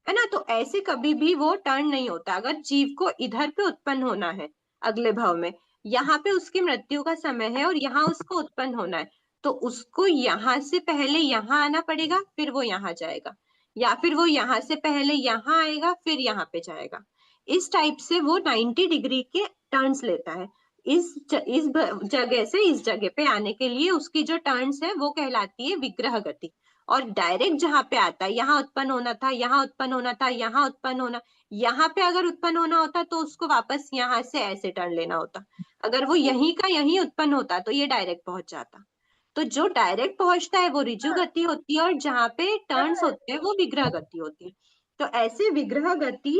है ना? तो ऐसे कभी भी वो टर्न नहीं होता। अगर जीव को इधर पे उत्पन्न होना है अगले भाव में, यहाँ पे उसकी मृत्यु का समय है और यहाँ उसको उत्पन्न होना है, तो उसको यहाँ से पहले यहाँ आना पड़ेगा, फिर वो यहाँ जाएगा, या फिर वो यहाँ से पहले यहाँ आएगा फिर यहाँ पे जाएगा। इस टाइप से वो 90 डिग्री के टर्न्स लेता है। इस जगह से इस जगह पे आने के लिए उसकी जो टर्न्स है वो कहलाती है विग्रह गति। और डायरेक्ट जहां पे आता है, यहाँ उत्पन्न होना था, यहाँ उत्पन्न होना था, यहाँ उत्पन्न होना, यहाँ पे अगर उत्पन्न होना होता तो उसको वापस यहाँ से ऐसे टर्न लेना होता। अगर वो यहीं का यहीं उत्पन्न होता तो ये डायरेक्ट पहुंच जाता। तो जो डायरेक्ट पहुंचता है वो रिजु गति होती है, और जहां पे टर्न्स होते हैं वो विग्रह गति होती है। तो ऐसे विग्रह गति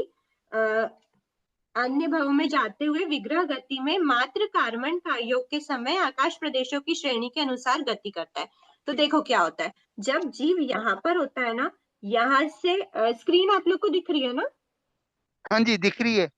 अन्य भाव में जाते हुए विग्रह गति में मात्र कार्बन का योग के समय आकाश प्रदेशों की श्रेणी के अनुसार गति करता है। तो देखो क्या होता है, जब जीव यहाँ पर होता है ना, यहाँ से स्क्रीन आप लोग को दिख रही है ना? हाँ जी, दिख रही है।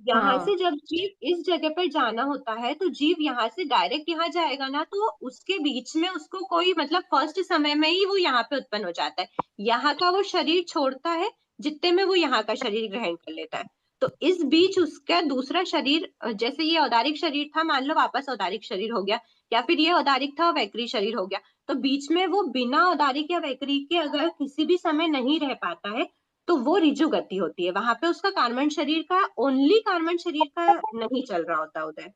यहाँ से जब जीव इस जगह पर जाना होता है तो जीव यहाँ से डायरेक्ट यहाँ जाएगा ना, तो उसके बीच में उसको कोई मतलब फर्स्ट समय में ही वो यहाँ पे उत्पन्न हो जाता है। यहाँ का वो शरीर छोड़ता है जितने में वो यहाँ का शरीर ग्रहण कर लेता है। तो इस बीच उसका दूसरा शरीर, जैसे ये औदारिक शरीर था, मान लो वापस औदारिक शरीर हो गया, या फिर ये औदारिक था वैक्री शरीर हो गया, तो बीच में वो बिना औदारिक या वैक्री के अगर किसी भी समय नहीं रह पाता है तो वो रिजु गति होती है। वहां पे उसका कार्बन शरीर का, ओनली कार्बन शरीर का नहीं चल रहा होता उधर।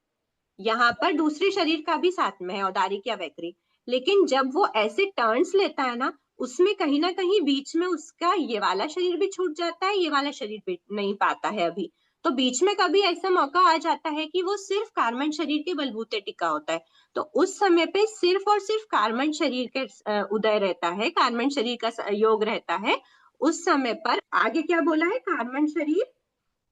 यहाँ पर दूसरे शरीर का भी साथ में है, औदारिक या वैकरी, लेकिन जब वो ऐसे टर्न्स लेता है ना, उसमें कहीं ना कहीं बीच में उसका ये वाला शरीर भी छूट जाता है, ये वाला शरीर भी नहीं पाता है अभी। तो बीच में कभी ऐसा मौका आ जाता है कि वो सिर्फ कार्बन शरीर के बलबूते टिका होता है, तो उस समय पे सिर्फ और सिर्फ कार्बन शरीर के उदय रहता है, कार्बन शरीर का योग रहता है। उस समय पर आगे क्या बोला है, कार्बन शरीर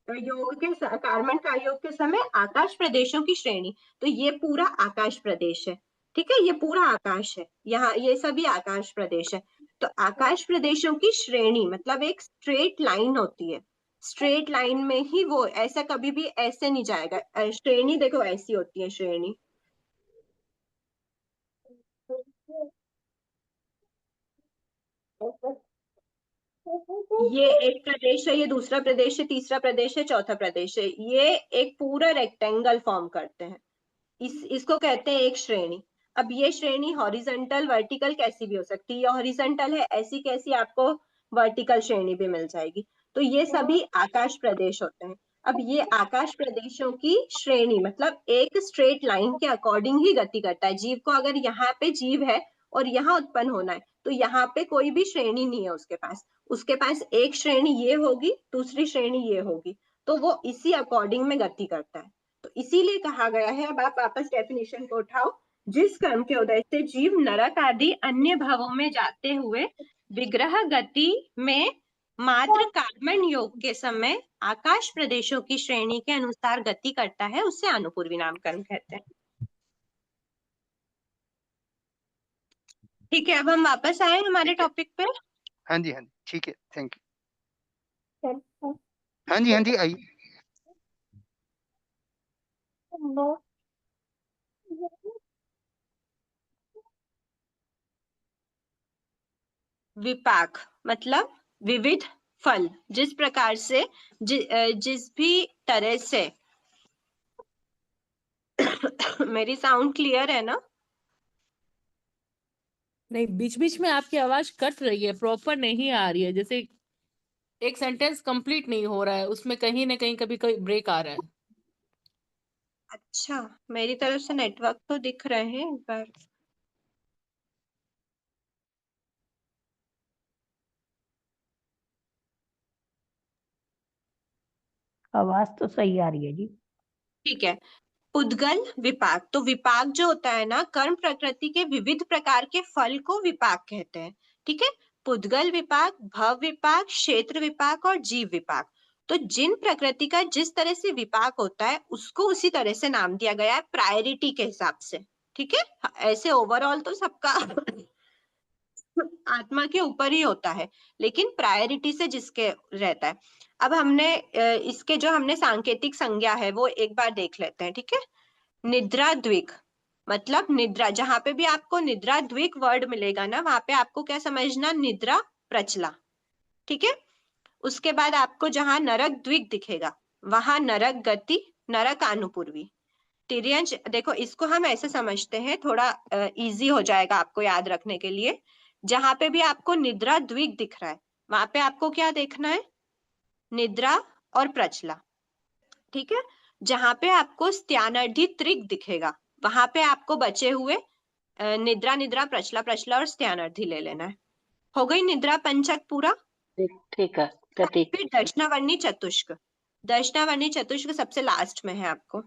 योग के कार्बन का योग के समय आकाश प्रदेशों की श्रेणी, तो ये पूरा आकाश प्रदेश है, ठीक है, ये पूरा आकाश है, यहाँ ये सभी आकाश प्रदेश है। तो आकाश प्रदेशों की श्रेणी मतलब एक स्ट्रेट लाइन होती है, स्ट्रेट लाइन में ही वो, ऐसा कभी भी ऐसे नहीं जाएगा। श्रेणी देखो ऐसी होती है श्रेणी। ये एक प्रदेश है, ये दूसरा प्रदेश है, तीसरा प्रदेश है, चौथा प्रदेश है, ये एक पूरा रेक्टेंगल फॉर्म करते हैं, इसको कहते हैं एक श्रेणी। अब ये श्रेणी हॉरिजॉन्टल वर्टिकल कैसी भी हो सकती है, ये हॉरिजॉन्टल है, ऐसी कैसी आपको वर्टिकल श्रेणी भी मिल जाएगी। तो ये सभी आकाश प्रदेश होते हैं। अब ये आकाश प्रदेशों की श्रेणी मतलब एक स्ट्रेट लाइन के अकॉर्डिंग ही गति करता है। जीव को अगर यहाँ पे जीव है और यहाँ उत्पन्न होना है, तो यहाँ पे कोई भी श्रेणी नहीं है उसके पास एक श्रेणी ये होगी, दूसरी श्रेणी ये होगी, तो वो इसी अकॉर्डिंग में गति करता है। तो इसीलिए कहा गया है, अब आप वापस डेफिनेशन को उठाओ, जिस कर्म के उदय से जीव नरक आदि अन्य भवों में जाते हुए विग्रह गति में मात्र कार्बन योग के समय आकाश प्रदेशों की श्रेणी के अनुसार गति करता है, उससे अनुपूर्वी नाम कर्म कहते हैं। ठीक है, अब हम वापस आए हमारे टॉपिक पे। हाँ जी, हाँ जी, ठीक है, थैंक यू। हाँ जी, हाँ जी, आइए। विपाक मतलब विविध फल, जिस प्रकार से जिस भी तरह से मेरी साउंड क्लियर है ना? नहीं, बीच बीच में आपकी आवाज कट रही है, प्रॉपर नहीं आ रही है, जैसे एक सेंटेंस कंप्लीट नहीं हो रहा है, उसमें कहीं ना कहीं कभी कोई ब्रेक आ रहा है। अच्छा, मेरी तरफ से नेटवर्क तो दिख रहे हैं एक बार। आवाज तो सही आ रही है जी। ठीक है, उद्गल विपाक, तो विपाक जो होता है ना, कर्म प्रकृति के विविध प्रकार के फल को विपाक कहते हैं, ठीक है। पुद्गल विपाक, भव विपाक, क्षेत्र विपाक और जीव विपाक, तो जिन प्रकृति का जिस तरह से विपाक होता है उसको उसी तरह से नाम दिया गया है प्रायोरिटी के हिसाब से, ठीक है। ऐसे ओवरऑल तो सबका आत्मा के ऊपर ही होता है, लेकिन प्रायोरिटी से जिसके रहता है। अब हमने इसके जो हमने सांकेतिक संज्ञा है वो एक बार देख लेते हैं, ठीक है। निद्रा द्विक मतलब निद्रा, जहां पे भी आपको निद्रा द्विक वर्ड मिलेगा ना, वहां पे आपको क्या समझना, निद्रा प्रचला, ठीक है। उसके बाद आपको जहां नरक द्विक दिखेगा वहां नरक गति, नरक अनुपूर्वी, तिर्यंच। देखो इसको हम ऐसे समझते हैं, थोड़ा इजी हो जाएगा आपको याद रखने के लिए। जहां पे भी आपको निद्रा द्विक दिख रहा है वहां पे आपको क्या देखना है, निद्रा और प्रचला, ठीक है। जहां पे आपको स्त्यानर्धी त्रिक दिखेगा वहां पे आपको बचे हुए निद्रा, निद्रा, प्रचला, प्रचला और स्त्यानर्धी ले लेना है। हो गई निद्रा पंचक पूरा। ठीक है, गति। फिर दर्शनावर्णी चतुष्क, दर्शनावर्णी चतुष्क सबसे लास्ट में है आपको।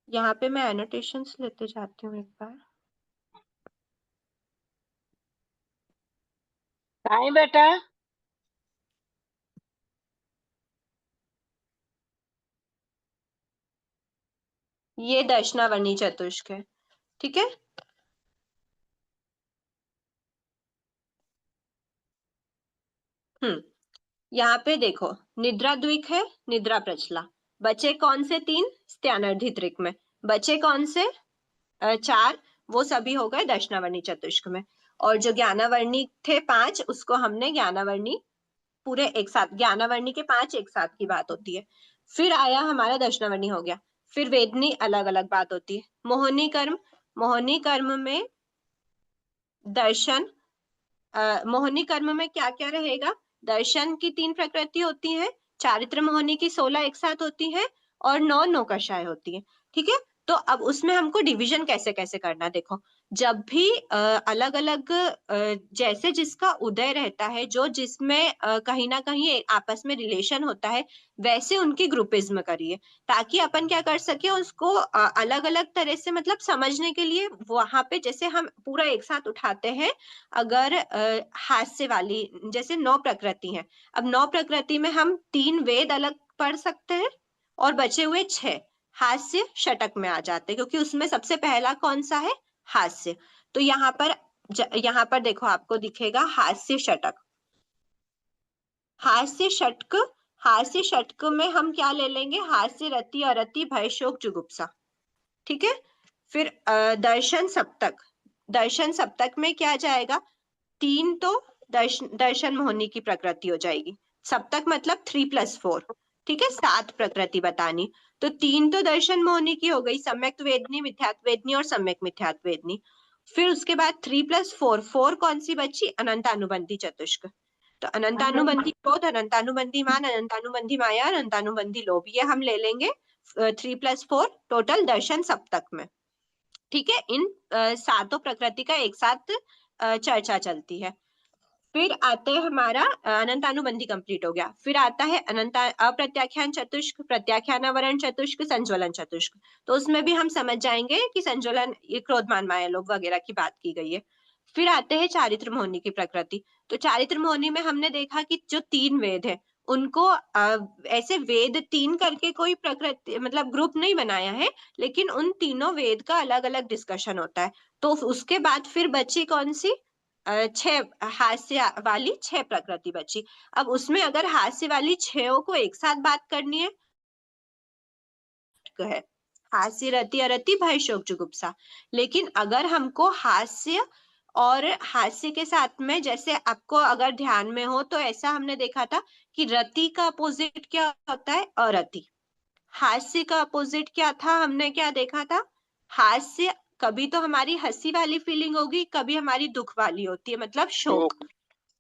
यहाँ पे मैं एनोटेशंस लेते जाती हूँ एक बार। साईं बेटा, ये दर्शनावर्णी चतुष्क है, ठीक है। यहाँ पे देखो निद्रा द्विक है, निद्रा प्रचला, बचे कौन से तीन, स्त्यानर्धी त्रिक में बचे कौन से 4, वो सभी हो गए दर्शनावर्णी चतुष्क में। और जो ज्ञानावर्णी थे 5, उसको हमने ज्ञानावर्णी पूरे एक साथ, ज्ञानावर्णी के 5 एक साथ की बात होती है। फिर आया हमारा दर्शनावर्णी हो गया, फिर वेदनी अलग अलग बात होती है। मोहनी कर्म, मोहनी कर्म में दर्शन, मोहनी कर्म में क्या क्या रहेगा, दर्शन की 3 प्रकृति होती है, चारित्र मोहनी की 16 एक साथ होती है और 9 नौकशाएं होती है, ठीक है। तो अब उसमें हमको डिवीजन कैसे कैसे करना, देखो जब भी अलग अलग जैसे जिसका उदय रहता है, जो जिसमें कहीं ना कहीं आपस में रिलेशन होता है, वैसे उनकी ग्रुपिज्म करिए, ताकि अपन क्या कर सके उसको अलग अलग तरह से मतलब समझने के लिए। वहां पे जैसे हम पूरा एक साथ उठाते हैं, अगर हास्य वाली जैसे 9 प्रकृति है, अब 9 प्रकृति में हम 3 वेद अलग पढ़ सकते हैं और बचे हुए 6 हास्य षटक में आ जाते हैं, क्योंकि उसमें सबसे पहला कौन सा है, हास्य। तो यहाँ पर देखो आपको दिखेगा हास्य षटक। हास्य षटक में हम क्या ले लेंगे, हास्य, रति, अरति, भय, शोक, जुगुप्सा। ठीक है। फिर दर्शन सप्तक में क्या जाएगा, 3 तो दर्शन मोहिनी की प्रकृति हो जाएगी। सप्तक मतलब 3+4, ठीक है, 7 प्रकृति बतानी। तो 3 तो दर्शन मोहिनी की हो गई, सम्यक वेदनी, मिथ्यात्व वेदनी और सम्यक मिथ्यात्व वेदनी। फिर उसके बाद 3+4, 4 कौन सी बची, अनंतानुबंधी चतुष्क। तो अनंतानुबंधी क्रोध, अनंतानुबंधी मान, अनंतानुबंधी माया, अनंतानुबंधी लोभ, ये हम ले लेंगे 3+4 टोटल दर्शन सप्तक में। ठीक है, इन 7 प्रकृति का एक साथ चर्चा चलती है। फिर आते हैं हमारा अनंतानुबंधी कंप्लीट हो गया। फिर आता है अप्रत्याख्यान चतुष्क, प्रत्याख्यानावरण चतुष्क, संज्वलन चतुष्क। तो उसमें भी हम समझ जाएंगे कि संज्वलन, ये क्रोधमान माया लोभ वगैरह की बात की गई है। फिर आते हैं चारित्र मोहिनी की प्रकृति। तो चारित्र मोहिनी में हमने देखा कि जो 3 वेद है उनको ऐसे वेद 3 करके कोई प्रकृति मतलब ग्रुप नहीं बनाया है, लेकिन उन तीनों वेद का अलग अलग डिस्कशन होता है। तो उसके बाद फिर बची कौन सी, 6 हास्य वाली 6 प्रकृति बची। अब उसमें अगर हास्य वाली 6 को एक साथ बात करनी है हास्य, रति, अरति, भय, शोक, जुगुप्सा। लेकिन अगर हमको हास्य और हास्य के साथ में, जैसे आपको अगर ध्यान में हो तो ऐसा हमने देखा था कि रति का अपोजिट क्या होता है, अरति। हास्य का अपोजिट क्या था, हमने क्या देखा था, हास्य कभी तो हमारी हंसी वाली फीलिंग होगी, कभी हमारी दुख वाली होती है, मतलब शोक।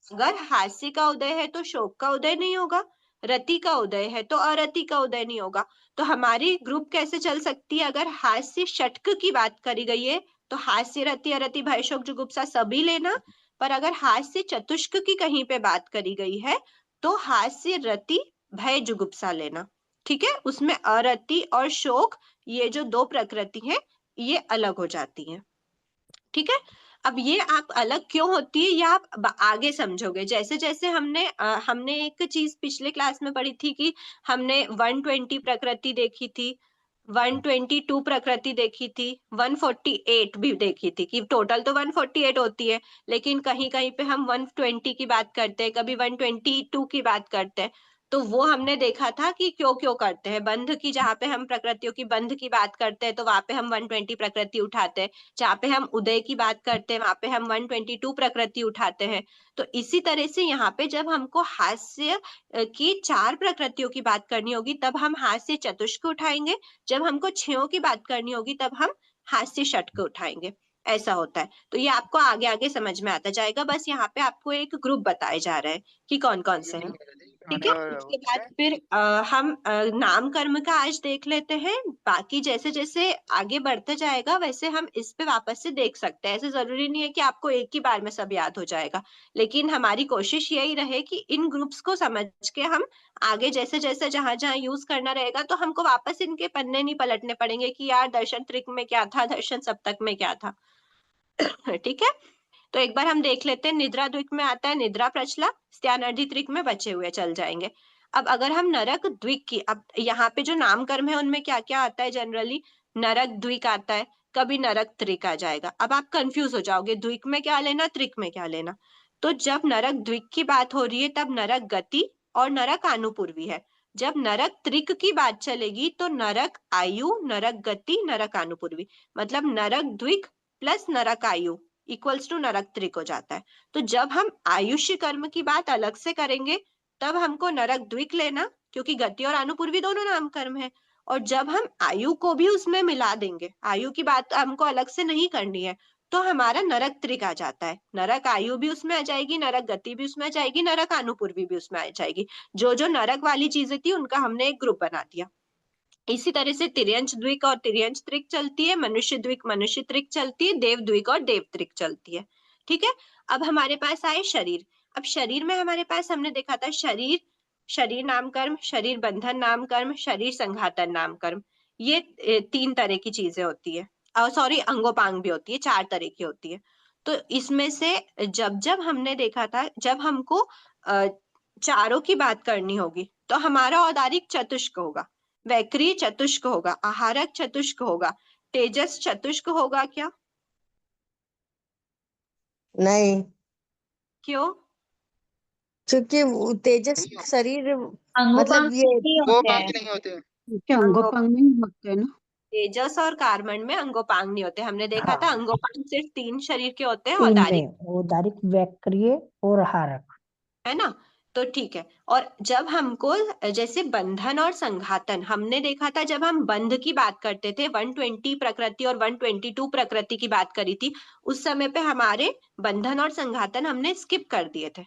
अगर हास्य का उदय है तो शोक का उदय नहीं होगा, रति का उदय है तो अरति का उदय नहीं होगा। तो हमारी ग्रुप कैसे चल सकती है, अगर हास्य षटक की बात करी गई है तो हास्य, रति, अरति, भय, शोक, जुगुप्सा सभी लेना। पर अगर हास्य चतुष्क की कहीं पे बात करी गई है तो हास्य, रति, भय, जुगुप्सा लेना। ठीक है, उसमें अरति और शोक ये जो 2 प्रकृति हैं ये अलग हो जाती हैं। ठीक है, अब ये आप अलग क्यों होती है ये आप आगे समझोगे। जैसे जैसे हमने एक चीज पिछले क्लास में पढ़ी थी कि हमने 120 प्रकृति देखी थी, 122 प्रकृति देखी थी, 148 भी देखी थी कि टोटल तो 148 होती है, लेकिन कहीं कहीं पे हम 120 की बात करते हैं, कभी 122 की बात करते हैं। तो वो हमने देखा था कि क्यों क्यों करते हैं। बंध की, जहाँ पे हम प्रकृतियों की बंध की बात करते हैं तो वहां पे हम 120 प्रकृति उठाते हैं, जहाँ पे हम उदय की बात करते हैं वहां पे हम 122 प्रकृति उठाते हैं। तो इसी तरह से यहाँ पे जब हमको हास्य की 4 प्रकृतियों की बात करनी होगी तब हम हास्य चतुष्क उठाएंगे, जब हमको 6 की बात करनी होगी तब हम हास्य षटक उठाएंगे। ऐसा होता है। तो ये आपको आगे आगे समझ में आता जाएगा, बस यहाँ पे आपको एक ग्रुप बताए जा रहे हैं कि कौन कौन से हैं। ठीक है, उसके बाद फिर हम नाम कर्म का आज देख लेते हैं। बाकी जैसे जैसे आगे बढ़ते जाएगा वैसे हम इस पे वापस से देख सकते हैं। ऐसे जरूरी नहीं है कि आपको एक ही बार में सब याद हो जाएगा, लेकिन हमारी कोशिश यही रहे कि इन ग्रुप्स को समझ के हम आगे जैसे जैसे जहां जहां यूज करना रहेगा तो हमको वापस इनके पन्ने नहीं पलटने पड़ेंगे कि यार दर्शन त्रिक में क्या था, दर्शन सप्तक में क्या था। ठीक है, तो एक बार हम देख लेते हैं। निद्रा द्विक में आता है निद्रा प्रचला, स्त्यानर्धी त्रिक में बचे हुए चल जाएंगे। अब अगर हम नरक द्विक की, अब यहाँ पे जो नाम कर्म है उनमें क्या क्या आता है, जनरली नरक द्विक आता है, कभी नरक त्रिक आ जाएगा। अब आप कंफ्यूज हो जाओगे द्विक में क्या लेना, त्रिक में क्या लेना। तो जब नरक द्विक की बात हो रही है तब नरक गति और नरक आनुपूर्वी है। जब नरक त्रिक की बात चलेगी तो नरक आयु, नरक गति, नरक आनुपूर्वी, मतलब नरक द्विक प्लस नरक आयु इक्वल्स टू नरक त्रिक हो जाता है। तो जब हम आयुष्य कर्म की बात अलग से करेंगे तब हमको नरक द्विक लेना, क्योंकि गति और आनुपूर्वी दोनों नाम कर्म है। और जब हम आयु को भी उसमें मिला देंगे, आयु की बात हमको अलग से नहीं करनी है, तो हमारा नरक त्रिक आ जाता है। नरक आयु भी उसमें आ जाएगी, नरक गति भी उसमें आ जाएगी, नरक आनुपूर्वी भी उसमें आ जाएगी। जो जो नरक वाली चीजें थी उनका हमने एक ग्रुप बना दिया। इसी तरह से तिर्यंच द्विक और तिर्यंच त्रिक चलती है, मनुष्य द्विक मनुष्य त्रिक चलती है, देव द्विक और देव त्रिक चलती है। ठीक है, अब हमारे पास आए शरीर। अब शरीर में हमारे पास हमने देखा था शरीर, शरीर नाम कर्म, शरीर बंधन नाम कर्म, शरीर संघातन नाम कर्म। ये 3 तरह की चीजें होती है, और सॉरी अंगोपांग भी होती है, 4 तरह की होती है। तो इसमें से जब जब हमने देखा था, जब हमको चारों की बात करनी होगी तो हमारा औदारिक चतुष्क होगा, वैक्री चतुष्क होगा, आहारक चतुष्क होगा, तेजस चतुष्क होगा क्या? नहीं, क्यों? क्योंकि तेजस शरीर अंगोपांग मतलब ये नहीं वो होते काम हैं। नहीं होते हैं। क्या अंगोपांग नहीं होते हैं ना? तेजस और कार्बन में अंगोपांग नहीं होते। हमने देखा था हाँ, अंगोपांग सिर्फ 3 शरीर के होते हैं, 3 औदारिक, में औदारिक, वैक्रिय और हारक। है ना? तो ठीक है। और जब हमको जैसे बंधन और संघातन हमने देखा था, जब हम बंध की बात करते थे 120 प्रकृति और 122 प्रकृति की बात करी थी, उस समय पे हमारे बंधन और संघातन हमने स्किप कर दिए थे,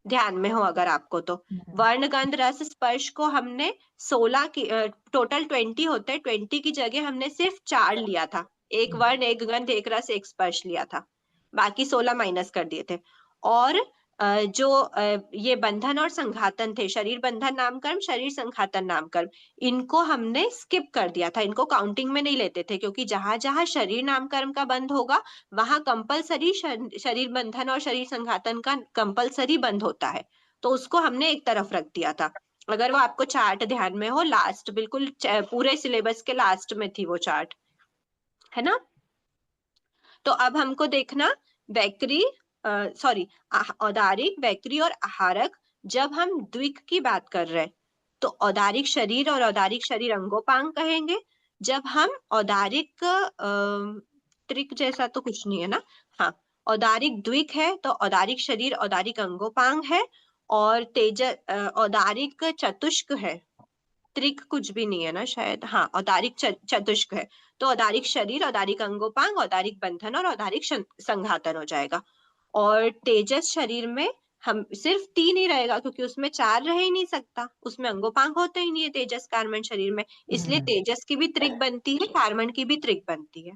ध्यान में हो अगर आपको तो। वर्ण गंध रस स्पर्श को हमने 16 की टोटल 20 होते हैं, 20 की जगह हमने सिर्फ 4 लिया था, एक वर्ण एक गंध एक रस एक स्पर्श लिया था, बाकी 16 माइनस कर दिए थे। और ये बंधन और संघातन थे, शरीर बंधन नाम कर्म, शरीर संघातन नाम कर्म, इनको हमने स्किप कर दिया था, इनको काउंटिंग में नहीं लेते थे, क्योंकि जहां जहां शरीर नाम कर्म का बंध होगा वहां कंपलसरी शरीर बंधन और शरीर संघातन का कंपलसरी बंध होता है, तो उसको हमने एक तरफ रख दिया था। अगर वो आपको चार्ट ध्यान में हो, लास्ट बिल्कुल पूरे सिलेबस के लास्ट में थी वो चार्ट, है ना? तो अब हमको देखना वैक्री सॉरी औदारिक, वैक्री और आहारक। जब हम द्विक की बात कर रहे हैं तो औदारिक शरीर और औदारिक शरीर अंगोपांग कहेंगे। जब हम औदारिक त्रिक जैसा तो कुछ नहीं है ना, हाँ, औदारिक द्विक है तो औदारिक शरीर औदारिक अंगोपांग है, और औदारिक चतुष्क है, त्रिक कुछ भी नहीं है ना शायद, हाँ, औदारिक चतुष्क है, तो औदारिक शरीर औदारिक अंगोपांग औदारिक बंधन और औदारिक संघातन हो जाएगा। और तेजस शरीर में हम सिर्फ 3 ही रहेगा, क्योंकि उसमें 4 रह ही नहीं सकता, उसमें अंगोपांग होते ही नहीं है तेजस कार्बन शरीर में, इसलिए तेजस की भी त्रिक बनती है, कार्बन की भी त्रिक बनती है।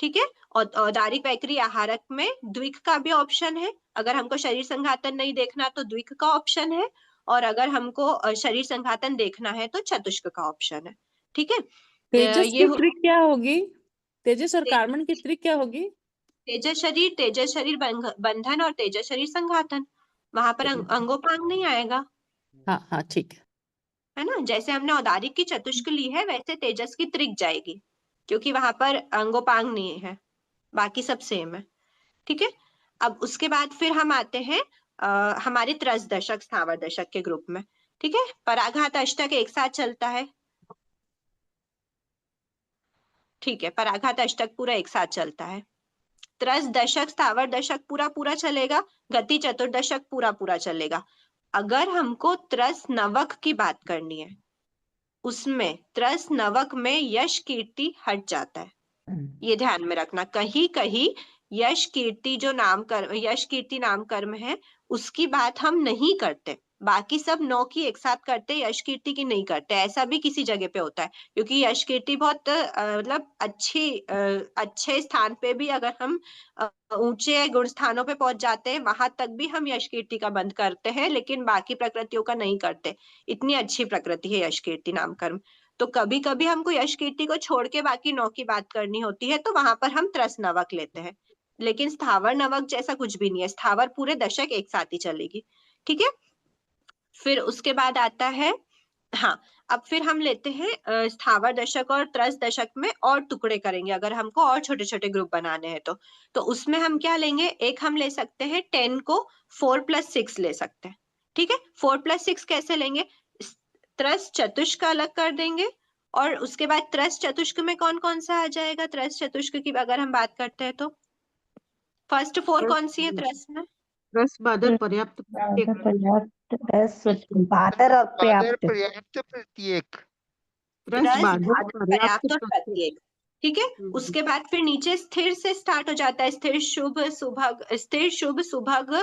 ठीक है, और औदारिक वैक्री आहारक में द्विक का भी ऑप्शन है, अगर हमको शरीर संघातन नहीं देखना तो द्विक का ऑप्शन है, और अगर हमको शरीर संघातन देखना है तो चतुष्क का ऑप्शन है। ठीक है, तेजस ये की त्रिक क्या होगी? तेजस और कार्बन की त्रिक क्या होगी? तेजस शरीर बंधन और तेजस शरीर संघातन, वहां पर अंगोपांग नहीं आएगा, हाँ हाँ ठीक है। है ना? जैसे हमने औदारिक की चतुष्क ली है वैसे तेजस की त्रिक जाएगी, क्योंकि वहां पर अंगोपांग नहीं है, बाकी सब सेम है। ठीक है, अब उसके बाद फिर हम आते हैं हमारे त्रस दशक स्थावर दशक के ग्रुप में। ठीक है, पराघात अष्टक एक साथ चलता है, ठीक है, पराघात अष्टक पूरा एक साथ चलता है, त्रस दशक स्थावर दशक पूरा पूरा चलेगा, गति चतुर्दशक पूरा पूरा चलेगा। अगर हमको त्रस नवक की बात करनी है, उसमें त्रस नवक में यश कीर्ति हट जाता है, ये ध्यान में रखना। कहीं कहीं यश कीर्ति जो नाम कर्म, यश कीर्ति नाम कर्म है, उसकी बात हम नहीं करते, बाकी सब 9 की एक साथ करते, यश कीर्ति की नहीं करते, ऐसा भी किसी जगह पे होता है, क्योंकि यश कीर्ति बहुत मतलब अच्छे स्थान पे भी अगर हम ऊंचे गुण स्थानों पे पहुंच जाते हैं, वहां तक भी हम यश कीर्ति का बंद करते हैं, लेकिन बाकी प्रकृतियों का नहीं करते, इतनी अच्छी प्रकृति है यश कीर्ति नाम कर्म। तो कभी कभी हमको यश कीर्ति को छोड़ के बाकी 9 की बात करनी होती है, तो वहां पर हम त्रस नवक लेते हैं, लेकिन स्थावर नवक जैसा कुछ भी नहीं है, स्थावर पूरे दशक एक साथ ही चलेगी। ठीक है, फिर उसके बाद आता है, हाँ, अब फिर हम लेते हैं स्थावर दशक और त्रस दशक में और टुकड़े करेंगे, अगर हमको और छोटे छोटे ग्रुप बनाने हैं तो उसमें हम क्या लेंगे, एक हम ले सकते हैं 10 को 4+6 ले सकते हैं। ठीक है, 4+6 कैसे लेंगे, त्रस चतुष्क अलग कर देंगे, और उसके बाद त्रस चतुष्क में कौन कौन सा आ जाएगा, त्रस चतुष्क की अगर हम बात करते हैं तो फर्स्ट 4 कौन सी है त्रस में, रस बादल पर्याप्त प्रत्येक। पर्याप्त, रस, बादर और पर्याप्त। पर्याप्त प्रत्येक। रस रस बादल बादल पर्याप्त और प्रत्येक। प्रत्येक। ठीक है, उसके बाद फिर नीचे स्थिर से स्टार्ट हो जाता है, स्थिर शुभ सुभग, स्थिर शुभ सुभग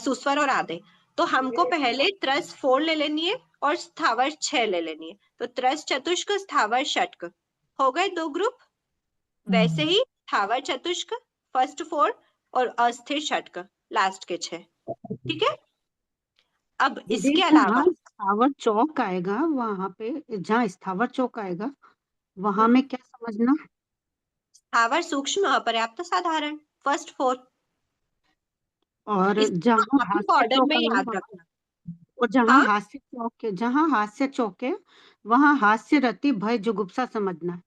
सुस्वर और आधे। तो हमको पहले त्रस 4 ले लेनी है, और स्थावर 6 ले लेनी है। तो त्रस चतुष्क स्थावर षटक हो गए 2 ग्रुप। वैसे ही स्थावर चतुष्क फर्स्ट 4 और अस्थिर षटक लास्ट के 6। ठीक है। अब दीदी इसके अलावा जहाँ स्थावर चौक आएगा वहां पे, जहाँ स्थावर चौक आएगा वहां में क्या समझना? स्थावर सूक्ष्म अपर्याप्त साधारण फर्स्ट 4। और इस जहाँ आप हास्य ऑर्डर चौक में आएगा याद रखना। और जहाँ हाँ हास्य चौक है, जहाँ हास्य चौक है वहाँ हास्य रति भय जुगुप्सा समझना।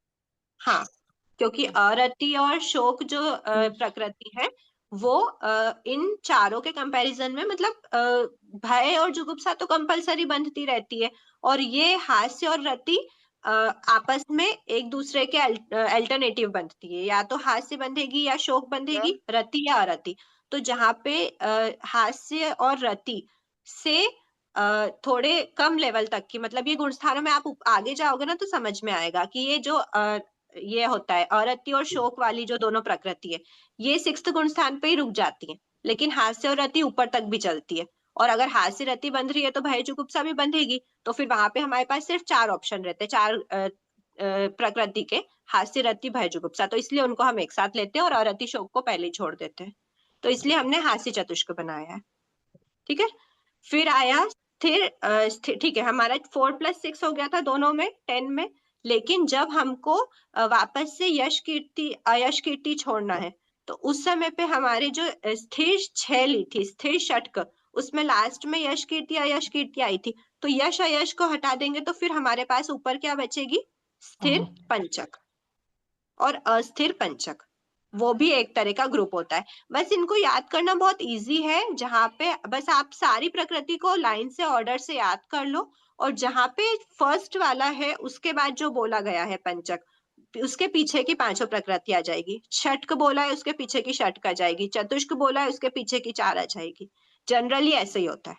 हाँ, क्योंकि अरति और शोक जो प्रकृति है वो इन चारों के कंपैरिजन में मतलब भय और जुगुप्सा तो कंपलसरी बंधती रहती है, और ये हास्य और रति आपस में एक दूसरे के अल्टरनेटिव बंधती है, या तो हास्य बंधेगी या शोक बंधेगी, रति या अरति। तो जहाँ पे हास्य और रति से थोड़े कम लेवल तक की, मतलब ये गुणस्थानों में आप आगे जाओगे ना तो समझ में आएगा कि ये जो ये होता है अरति और शोक वाली जो दोनों प्रकृति है, ये 6th गुण स्थान पे ही रुक जाती है, लेकिन हास्य और रति ऊपर तक भी चलती है। और अगर हास्य रति बंध रही है तो भय जुगुप्सा भी बंधेगी। तो फिर वहां पे हमारे पास सिर्फ 4 ऑप्शन रहते हैं, 4 प्रकृति के, हास्य रति भय जुगुप्सा। तो इसलिए उनको हम एक साथ लेते हैं और अरति शोक को पहले ही छोड़ देते हैं। तो इसलिए हमने हास्य चतुष्क बनाया है। ठीक है। फिर आया स्थिर। ठीक है, हमारा 4 + 6 हो गया था दोनों में 10 में। लेकिन जब हमको वापस से यश कीर्ति अयश कीर्ति छोड़ना है, तो उस समय पे हमारे जो स्थिर 6 ली थी, स्थिर षटक, उसमें लास्ट में यश कीर्ति अयश कीर्ति आई थी। तो यश अयश को हटा देंगे तो फिर हमारे पास ऊपर क्या बचेगी? स्थिर पंचक और अस्थिर पंचक। वो भी एक तरह का ग्रुप होता है। बस इनको याद करना बहुत इजी है, जहां पे बस आप सारी प्रकृति को लाइन से ऑर्डर से याद कर लो, और जहां पे फर्स्ट वाला है उसके बाद जो बोला गया है पंचक, उसके पीछे की 5 प्रकृति आ जाएगी। षटक बोला है उसके पीछे की षटक आ जाएगी, चतुष्क बोला है उसके पीछे की 4 आ जाएगी। जनरली ऐसे ही होता है।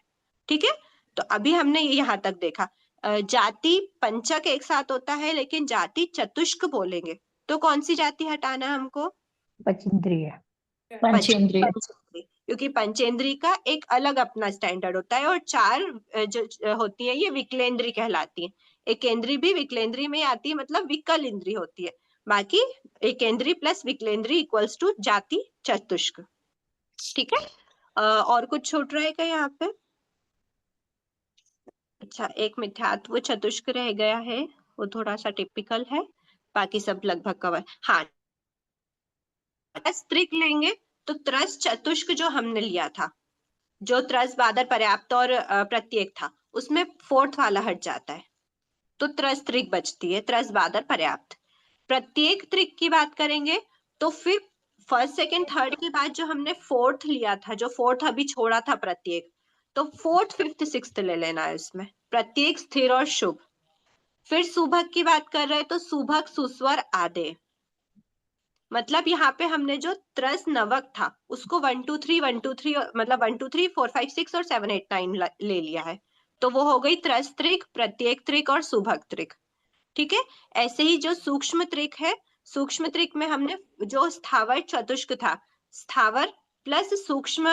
ठीक है। तो अभी हमने ये यहाँ तक देखा। जाति पंचक एक साथ होता है, लेकिन जाति चतुष्क बोलेंगे तो कौन सी जाति हटाना है हमको? पंचेंद्रिय। पंचेंद्रिय। क्योंकि पंचेंद्रिय का एक अलग अपना स्टैंडर्ड होता है, और 4 जो होती है ये विकलेंद्रिय कहलाती है। एकेंद्रिय भी विकलेंद्रिय में आती है, मतलब विकल इंद्रिय होती है। बाकी एकेंद्रिय प्लस विकलेंद्रिय इक्वल्स टू जाति चतुष्क। ठीक है। और कुछ छूट रहा है क्या यहाँ पे? अच्छा, एक मिथ्यात्व चतुष्क रह गया है, वो थोड़ा सा टिपिकल है, बाकी सब लगभग कवर। हाँ, त्रिक लेंगे तो त्रस चतुष्क जो हमने लिया था, जो त्रस बादर पर्याप्त और प्रत्येक था, उसमें 4th वाला हट जाता है, तो त्रस त्रिक बचती है, त्रस बादर पर्याप्त। प्रत्येक त्रिक की बात करेंगे तो फिर फर्स्ट सेकंड थर्ड के बाद जो हमने 4th लिया था, जो 4th अभी छोड़ा था प्रत्येक, तो 4th 5th 6th ले लेना है उसमें, प्रत्येक स्थिर और शुभ। फिर सुभग की बात कर रहे हैं तो सुभग सुस्वर आदे, मतलब यहाँ पे हमने जो त्रस नवक था उसको 1 2 3 1 2 3 मतलब 1 2 3 4 5 6 और 7 8 9 ले लिया है, तो वो हो गई त्रस त्रिक, प्रत्येक त्रिक और सुभग त्रिक। ठीक है। ऐसे ही जो सूक्ष्म त्रिक है, सूक्ष्म त्रिक में हमने जो स्थावर चतुष्क था, स्थावर प्लस सूक्ष्म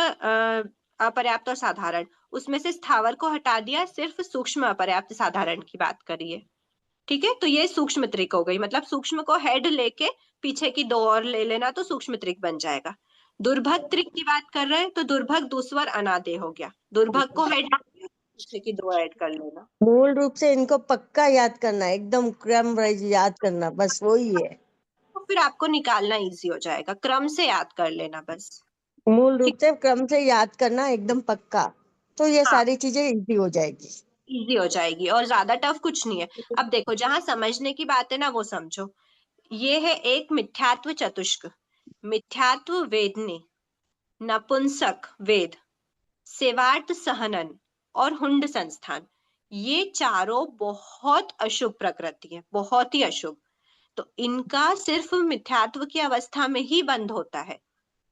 अपर्याप्त और साधारण, उसमें से स्थावर को हटा दिया, सिर्फ सूक्ष्म अपर्याप्त साधारण की बात करिए। ठीक है। तो ये सूक्ष्म त्रिक हो गई, मतलब सूक्ष्म को हेड लेके पीछे की 2 और ले लेना तो सूक्ष्म त्रिक बन जाएगा। दुर्भग त्रिक की बात कर रहे हैं तो दुर्भग दुस्वर अनादे हो गया, दुर्भग को हेड पीछे की 2 ऐड कर लेना। मूल रूप से इनको पक्का याद करना, एकदम क्रम वाइज याद करना, बस वही है। तो फिर आपको निकालना इजी हो जाएगा, क्रम से याद कर लेना बस। मूल रूप से क्रम से याद करना एकदम पक्का, तो ये हाँ, सारी चीजें इजी हो जाएगी। इजी हो जाएगी और ज्यादा टफ कुछ नहीं है। अब देखो, जहां समझने की बात है ना वो समझो। ये है एक मिथ्यात्व चतुष्क, मिथ्यात्व वेदनी, नपुंसक वेद, सेवार्थ सहनन और हुंड संस्थान। ये चारों बहुत अशुभ प्रकृति है, बहुत ही अशुभ। तो इनका सिर्फ मिथ्यात्व की अवस्था में ही बंद होता है,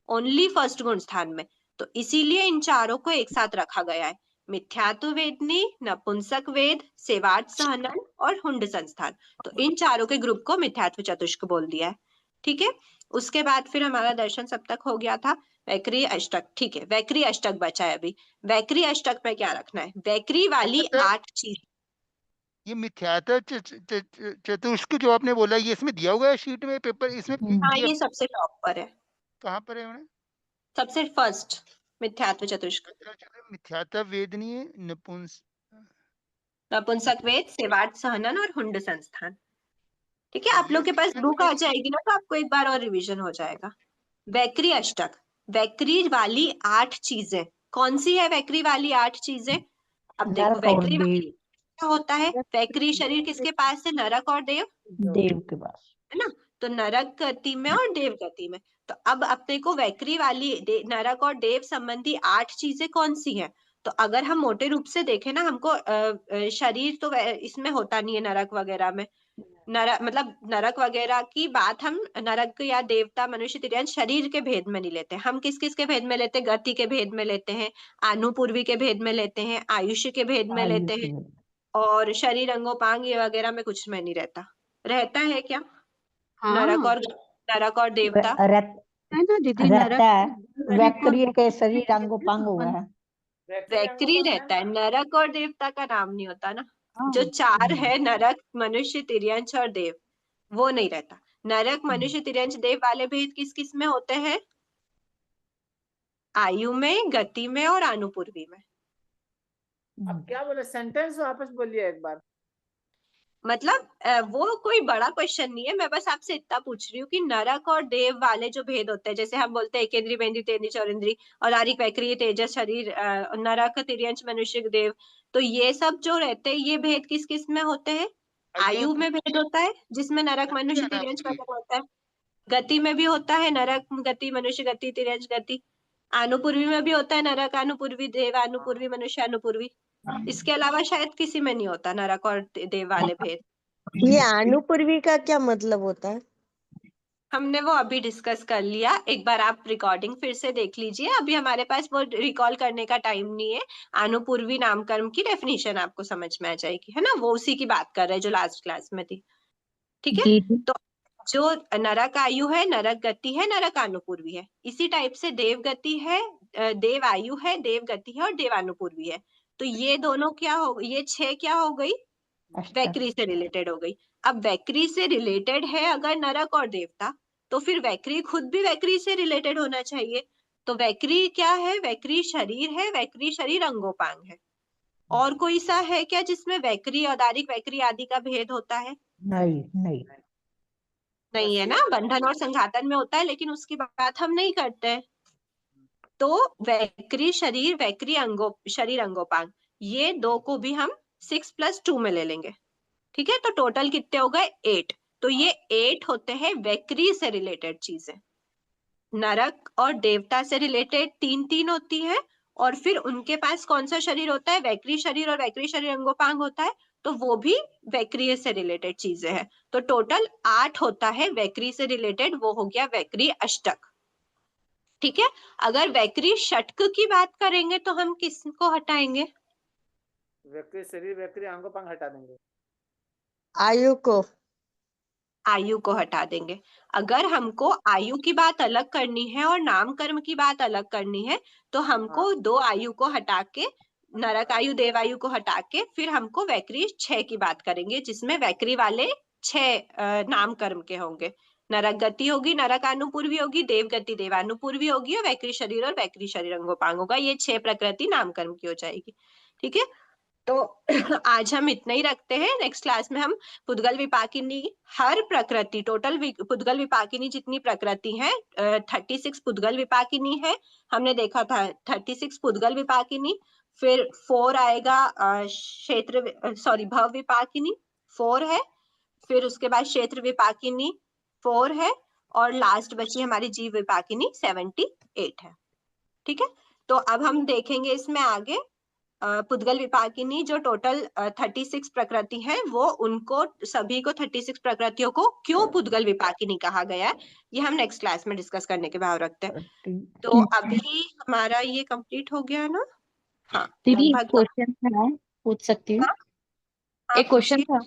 ओनली फर्स्ट गुण स्थान में। तो इसीलिए इन चारों को एक साथ रखा गया है, मिथ्यात्व वेदनी, नपुंसक वेद, सेवार्थ सहनन और हुंड संस्थान। तो इन चारों के ग्रुप को मिथ्यात्व चतुष्क बोल दिया है। ठीक है। उसके बाद फिर हमारा दर्शन सप्तक हो गया था, वैक्री अष्टक। ठीक है, वैक्री अष्टक बचा है अभी। वैक्री अष्टक में क्या रखना है? वैक्री वाली 8 चीज, ये मिथ्यात्व चतुष्क जो आपने बोला, ये इसमें दिया हुआ है शीट में, पेपर इसमें हाँ, ये ये सबसे टॉप पर है, कहाँ पर है उन्हें? सबसे फर्स्ट मिथ्यात्व चतुष्क। मिथ्यात्व वेदनीय नपुंस नपुंसक वेद, सेवार्थ सहनन और हुंड संस्थान। ठीक है, आप ये लोग के पास मिथ्यात्व बुक आ जाएगी ना, तो आपको एक बार और रिवीजन हो जाएगा। वैक्री अष्टक, वैक्री वाली 8 चीजें कौन सी है? वैक्री वाली 8 चीजें, अब देखो नरक और वैक्री देव, वाली क्या होता है? वैक्री शरीर किसके पास है? नरक और देव, देव के पास। है ना? तो नरक गति में और देव गति में। तो अब अपने को वैक्री वाली नरक और देव संबंधी 8 चीजें कौन सी हैं? तो अगर हम मोटे रूप से देखें ना, हमको शरीर तो इसमें होता नहीं है नरक वगैरह में। नरक मतलब नरक वगैरह की बात हम नरक या देवता मनुष्य तिर्यंश शरीर के भेद में नहीं लेते। हम किस किस के भेद में लेते हैं? गति के भेद में लेते हैं, आनुपूर्वी के भेद में लेते हैं, आयुष्य के भेद में आयु लेते के हैं, और शरीर अंगोपांग ये वगैरह में कुछ में नहीं रहता। रहता है क्या नरक हाँ, और देवता? है ना दीदी, रहता है। शरीर वैक्रिय को के शरीर अंगोपांग हो गया है। वैक्री रहता है, नरक और देवता का नाम नहीं होता ना। हाँ, जो 4 है, नरक मनुष्य तिर्यंश और देव, वो नहीं रहता। नरक मनुष्य तिर्यंश देव वाले भेद किस किस में होते हैं? आयु में, गति में और आनुपूर्वी में। अब क्या बोले, सेंटेंस वापस बोलिए एक बार। मतलब वो कोई बड़ा क्वेश्चन नहीं है, मैं बस आपसे इतना पूछ रही हूँ कि नरक और देव वाले जो भेद होते हैं, जैसे हम बोलते हैं एकेंद्रीय, बेंद्रीय, तेंद्रीय, चौरिंद्रीय, औदारिक, वैक्रीय, तेजस शरीर, नरक, तिर्यंश, मनुष्य, देव, तो ये सब जो रहते हैं, ये भेद किस किस में होते हैं? आयु में भेद होता है, जिसमें नरक, मनुष्य, तिर्यंश वगैरह होता है। गति में भी होता है, नरक गति, मनुष्य गति, तिर्यंश गति। आनुपूर्वी में भी होता है, नरक आनुपूर्वी, देव आनुपूर्वी, मनुष्य आनुपूर्वी। इसके अलावा शायद किसी में नहीं होता नरक और देव वाले भेद। ये आनुपूर्वी का क्या मतलब होता है? हमने वो अभी डिस्कस कर लिया, एक बार आप रिकॉर्डिंग फिर से देख लीजिए, अभी हमारे पास वो रिकॉल करने का टाइम नहीं है। आनुपूर्वी नामकर्म की डेफिनेशन आपको समझ में आ जाएगी, है ना? वो उसी की बात कर रहे हैं जो लास्ट क्लास में थी। ठीक है, तो जो नरक आयु है, नरक गति है, नरक आनुपूर्वी है। इसी टाइप से देव गति है, देव आयु है, देव गति है और देव आनुपूर्वी है। तो ये दोनों क्या हो, ये 6 क्या हो गई? वैक्री से रिलेटेड हो गई। अब वैक्री से रिलेटेड है अगर नरक और देवता, तो फिर वैक्री खुद भी वैक्री से रिलेटेड होना चाहिए। तो वैक्री क्या है? वैक्री शरीर है, वैक्री शरीर अंगोपांग है। और कोई सा है क्या जिसमें वैक्री, औदारिक, वैक्री आदि का भेद होता है? नहीं नहीं नहीं है ना, बंधन और संघातन में होता है, लेकिन उसकी बात हम नहीं करते हैं। तो वैक्री शरीर, वैक्री शरीर अंगोपांग, ये दो को भी हम 6+2 में ले लेंगे। ठीक है, तो टोटल कितने हो गए? 8। तो ये 8 होते हैं वैक्री से रिलेटेड चीजें। नरक और देवता से रिलेटेड 3 होती है, और फिर उनके पास कौन सा शरीर होता है? वैक्री शरीर, और वैक्री शरीर अंगोपांग होता है, तो वो भी वैक्री से रिलेटेड चीजें हैं। तो टोटल 8 होता है वैक्री से रिलेटेड, वो हो गया वैक्री अष्टक। ठीक है, अगर वैक्री षटक की बात करेंगे तो हम किसको हटाएंगे? वैक्री शरीर, वैक्री अंगोपांग हटा देंगे। आयु को। आयु को हटा देंगे। अगर हमको आयु की बात अलग करनी है और नाम कर्म की बात अलग करनी है, तो हमको 2 आयु को हटा के, नरक आयु, देव आयु को हटा के, फिर हमको वैक्री 6 की बात करेंगे, जिसमें वैक्री वाले 6 नाम कर्म के होंगे। नरक गति होगी, नरक आनुपूर्वी होगी, देव गति देवानुपूर्वी होगी, और वैक्री शरीर और वैक्री शरीर अंगोपांग होगा। ये 6 प्रकृति नाम कर्म की हो जाएगी। ठीक है, तो आज हम इतना ही रखते हैं। नेक्स्ट क्लास में हम पुद्गल विपाकिनी, हर प्रकृति, टोटल पुद्गल विपाकिनी जितनी प्रकृति है, 36 पुद्गल विपाकिनी है, हमने देखा था 36 पुद्गल विपाकिनी। फिर 4 आएगा क्षेत्र, सॉरी भव विपाकिनी 4 है, फिर उसके बाद क्षेत्र विपाकिनी 4 है, और लास्ट बची हमारी जीव विपाकिनी 78 है। ठीक है, तो अब हम देखेंगे इसमें आगे पुद्गल विपाकिनी जो टोटल 36 प्रकृति है, वो उनको सभी को 36 प्रकृतियों को क्यों पुद्गल विपाकिनी कहा गया है, ये हम नेक्स्ट क्लास में डिस्कस करने के भाव रखते हैं। तो अभी हमारा ये कंप्लीट हो गया ना? हाँ, दीदी लगभग। क्वेश्चन था, पूछ सकती हूँ? एक क्वेश्चन था,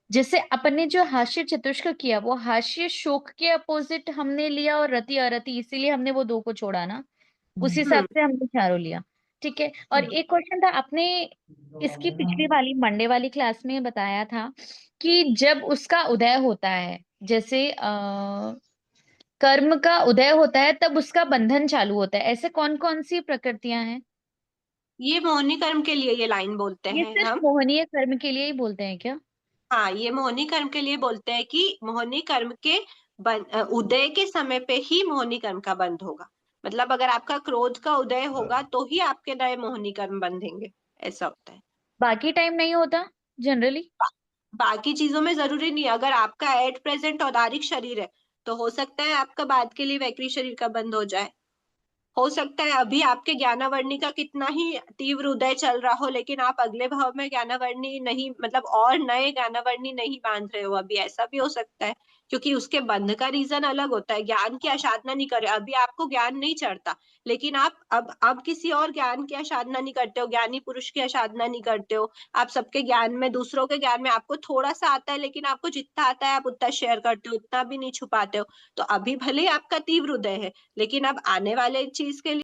जैसे अपन ने जो हास्य चतुष्क किया, वो हास्य शोक के अपोजिट हमने लिया और रति अरति, इसीलिए हमने वो 2 को छोड़ा ना, उस हिसाब से हमने चारों लिया। ठीक है। और एक क्वेश्चन था, आपने इसकी पिछली वाली मंडे वाली क्लास में बताया था कि जब उसका उदय होता है, जैसे कर्म का उदय होता है तब उसका बंधन चालू होता है, ऐसे कौन कौन सी प्रकृतियां हैं? ये मोहिनी कर्म के लिए ये लाइन बोलते ये हैं सिर्फ हम। मोहनीय कर्म के लिए ही बोलते हैं क्या? हाँ, ये मोहिनी कर्म के लिए बोलते हैं कि मोहिनी कर्म के उदय के समय पे ही मोहिनी कर्म का बंध होगा। मतलब अगर आपका क्रोध का उदय होगा तो ही आपके नए मोहिनी कर्म बंधेंगे, ऐसा होता है। बाकी टाइम नहीं होता जनरली? बाकी चीजों में जरूरी नहीं, अगर आपका एट प्रेजेंट औदारिक शरीर है तो हो सकता है आपका बाद के लिए वैक्री शरीर का बंद हो जाए। हो सकता है अभी आपके ज्ञानावर्णी का कितना ही तीव्र उदय चल रहा हो, लेकिन आप अगले भाव में ज्ञानावर्णी नहीं, मतलब और नए ज्ञानावर्णी नहीं बांध रहे हो अभी, ऐसा भी हो सकता है। क्योंकि उसके बंध का रीजन अलग होता है। ज्ञान की आसाधना नहीं कर रहे, अभी आपको ज्ञान नहीं चढ़ता, लेकिन आप अब किसी और ज्ञान की आसाधना नहीं करते हो, ज्ञानी पुरुष की आसाधना नहीं करते हो। आप सबके ज्ञान में, दूसरों के ज्ञान में आपको थोड़ा सा आता है, लेकिन आपको जितना आता है आप उतना शेयर करते हो, उतना भी नहीं छुपाते हो। तो अभी भले ही आपका तीव्र उदय है, लेकिन अब आने वाले चीज के लिए